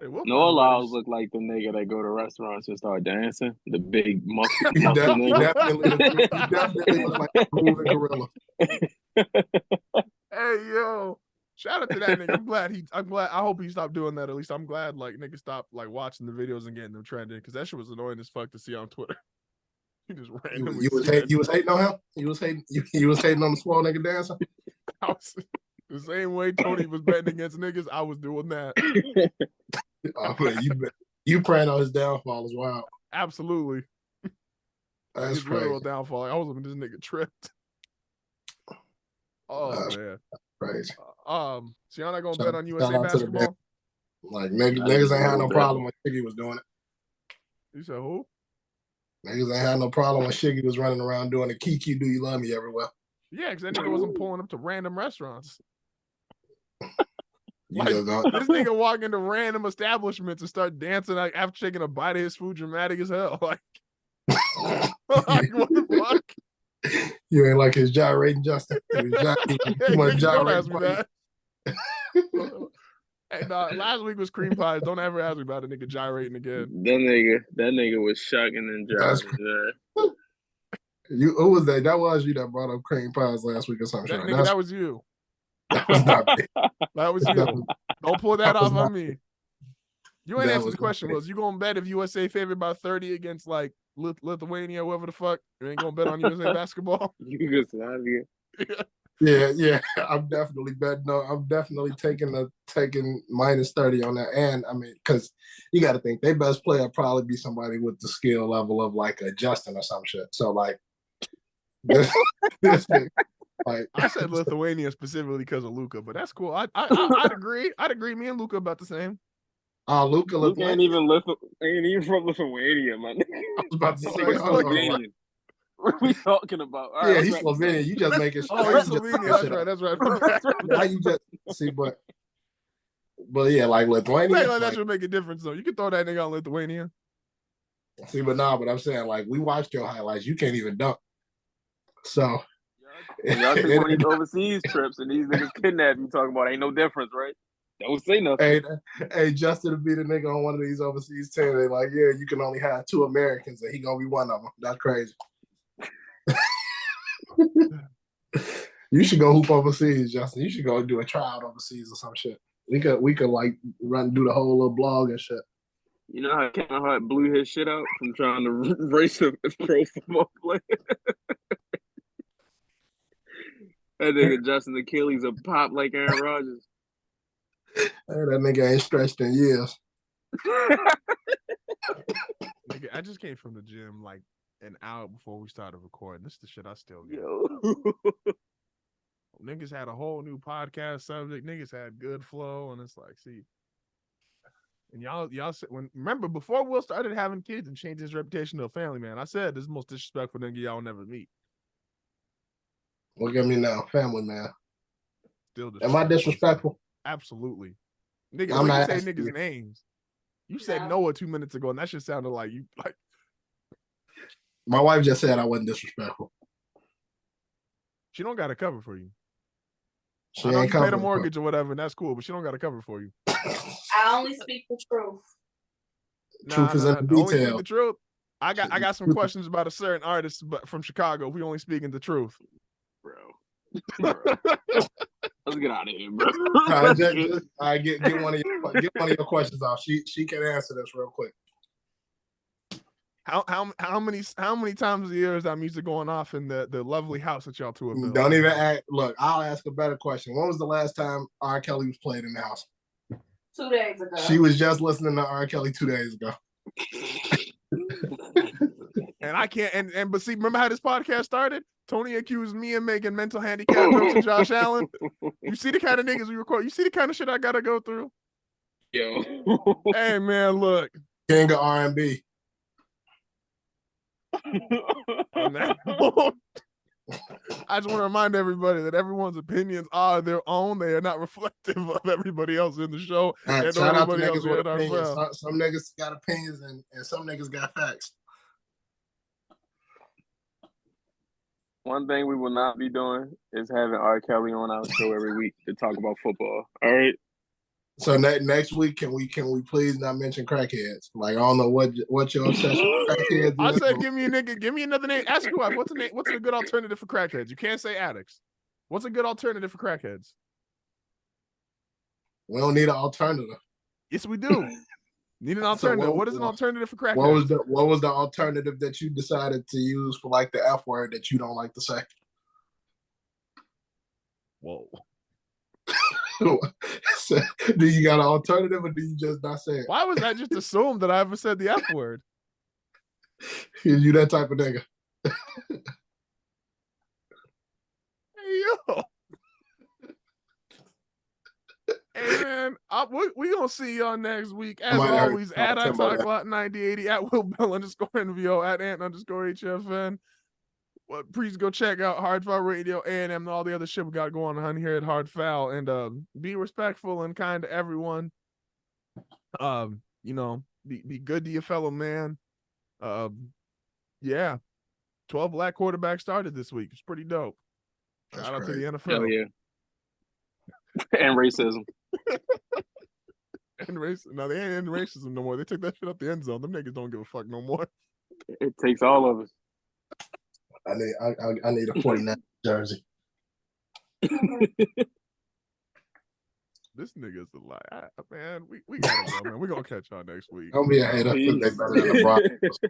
Hey, Noah Lyles look like the nigga that go to restaurants and start dancing. The big muscle He nigga. definitely looks like a moving gorilla. Hey yo, shout out to that nigga. I'm glad. I hope he stopped doing that. At least I'm glad like niggas stopped like watching the videos and getting them trending because that shit was annoying as fuck to see on Twitter. He just randomly. You was hating on him. You was hating on the small nigga dancer. The same way Tony was betting against niggas, I was doing that. Oh, man, You praying on his downfall as well. Absolutely. That's his crazy. literal downfall. I was hoping this nigga tripped. Oh That's man. Crazy. So y'all not gonna bet on USA shout out to the basketball? Like niggas ain't had no problem when Shiggy was doing it. You said who? Niggas ain't had no problem when Shiggy was running around doing the Kiki Do You Love Me everywhere. Yeah, because that nigga wasn't pulling up to random restaurants. You Like, just go, this nigga walk into random establishments and start dancing like after taking a bite of his food, dramatic as hell. Like, like what the fuck? You ain't like his gyrating, Justin. He was Hey, much nigga, don't ask me gyrating. that. Hey, last week was cream pies. Don't ever ask me about a nigga gyrating again. That nigga was shucking and That's driving. Who was that? That was you that brought up cream pies last week or something. That nigga, that was you. That was not me. That was you. Don't pull that off on me. You ain't answered the question. Was you gonna bet if USA favored by 30 against like Lithuania, whoever the fuck? You ain't gonna bet on USA basketball? You just out here. Yeah. I'm definitely betting. No, I'm definitely taking minus 30 on that. And I mean, because you got to think their best player probably be somebody with the skill level of like a Justin or some shit. So like this thing, like I said Lithuania specifically because of Luka, but that's cool. I'd agree. I'd agree. Me and Luka about the same. Luka ain't even from Lithuania, man. I was about to say, Slovenian. What are we talking about? All yeah, right, he's Slovenian. You just make it. Oh, he's Slovenian. That's right. Why you just see, but yeah, like Lithuania. Like that should make a difference though. You can throw that nigga on Lithuania. See, but I'm saying like we watched your highlights. You can't even dunk. So y'all took one of these overseas trips and these niggas kidnapped you. Talking about ain't no difference, right? Don't say nothing. Hey, Justin to be the nigga on one of these overseas teams. They like, yeah, you can only have 2 Americans, and he gonna be one of them. That's crazy. You should go hoop overseas, Justin. You should go do a tryout overseas or some shit. We could like do the whole little blog and shit. You know how Kevin Hart blew his shit out from trying to race a pro football player? That nigga Justin Achilles a pop like Aaron Rodgers. Hey, that nigga ain't stretched in years. Nigga, I just came from the gym like an hour before we started recording. This is the shit I still get. Yo. Niggas had a whole new podcast subject. Niggas had good flow, and it's like, see, and y'all said remember before Will started having kids and changed his reputation to a family man. I said this is the most disrespectful nigga y'all never meet. Look at me now, family man. Still am I disrespectful? Absolutely, nigga. I'm When you not say niggas' names, you said Noah 2 minutes ago, and that shit sounded like you like. My wife just said I wasn't disrespectful. She don't got a cover for you. She I know ain't you paid a mortgage or whatever, and that's cool, but she don't got a cover for you. I only speak the truth. Truth is in the only speak detail. the truth. I got some questions about a certain artist from Chicago. We only speaking the truth, bro. Let's get out of here, bro. Get one of your questions off. She can answer this real quick. How many times a year is that music going off in the lovely house that y'all two have built? Don't even ask. Look, I'll ask a better question. When was the last time R. Kelly was played in the house? 2 days ago. She was just listening to R. Kelly 2 days ago. And I can't but see, remember how this podcast started? Tony accused me of making mental handicap jokes to Josh Allen. You see the kind of niggas we record. You see the kind of shit I gotta go through. Yo. Hey man, look. King of R&B. On that note, I just want to remind everybody that everyone's opinions are their own. They are not reflective of everybody else in the show. And shout out to niggas with opinions. Some niggas got opinions and some niggas got facts. One thing we will not be doing is having R. Kelly on our show every week to talk about football. All right. So next week, can we please not mention crackheads? Like I don't know what your obsession with crackheads is. I said, give me another name. Ask your wife, what's a good alternative for crackheads? You can't say addicts. What's a good alternative for crackheads? We don't need an alternative. Yes, we do. Need an alternative. So what is an alternative for crackheads? What was the alternative that you decided to use for like the F word that you don't like to say? Whoa. So, do you got an alternative, or do you just not say it? Why was that just assumed that I ever said the F word? You that type of nigga. Hey, yo. Hey, man, we going to see y'all next week. As always, at I Talk a Lot 9080, at Will Bell _NVO, at Ant _HFN. Well, please go check out Hard Foul Radio, A&M, and all the other shit we got going on here at Hard Foul. And be respectful and kind to everyone. You know, be good to your fellow man. Yeah. 12 black quarterbacks started this week. It's pretty dope. Shout out to the NFL. Oh, yeah. And racism. And racism. No, they ain't in racism no more. They took that shit up the end zone. Them niggas don't give a fuck no more. It takes all of us. I need a 49 jersey. This nigga's a lie. Man, we gotta go, man. We're gonna catch y'all next week. Don't be a hater. They better than the Broncos.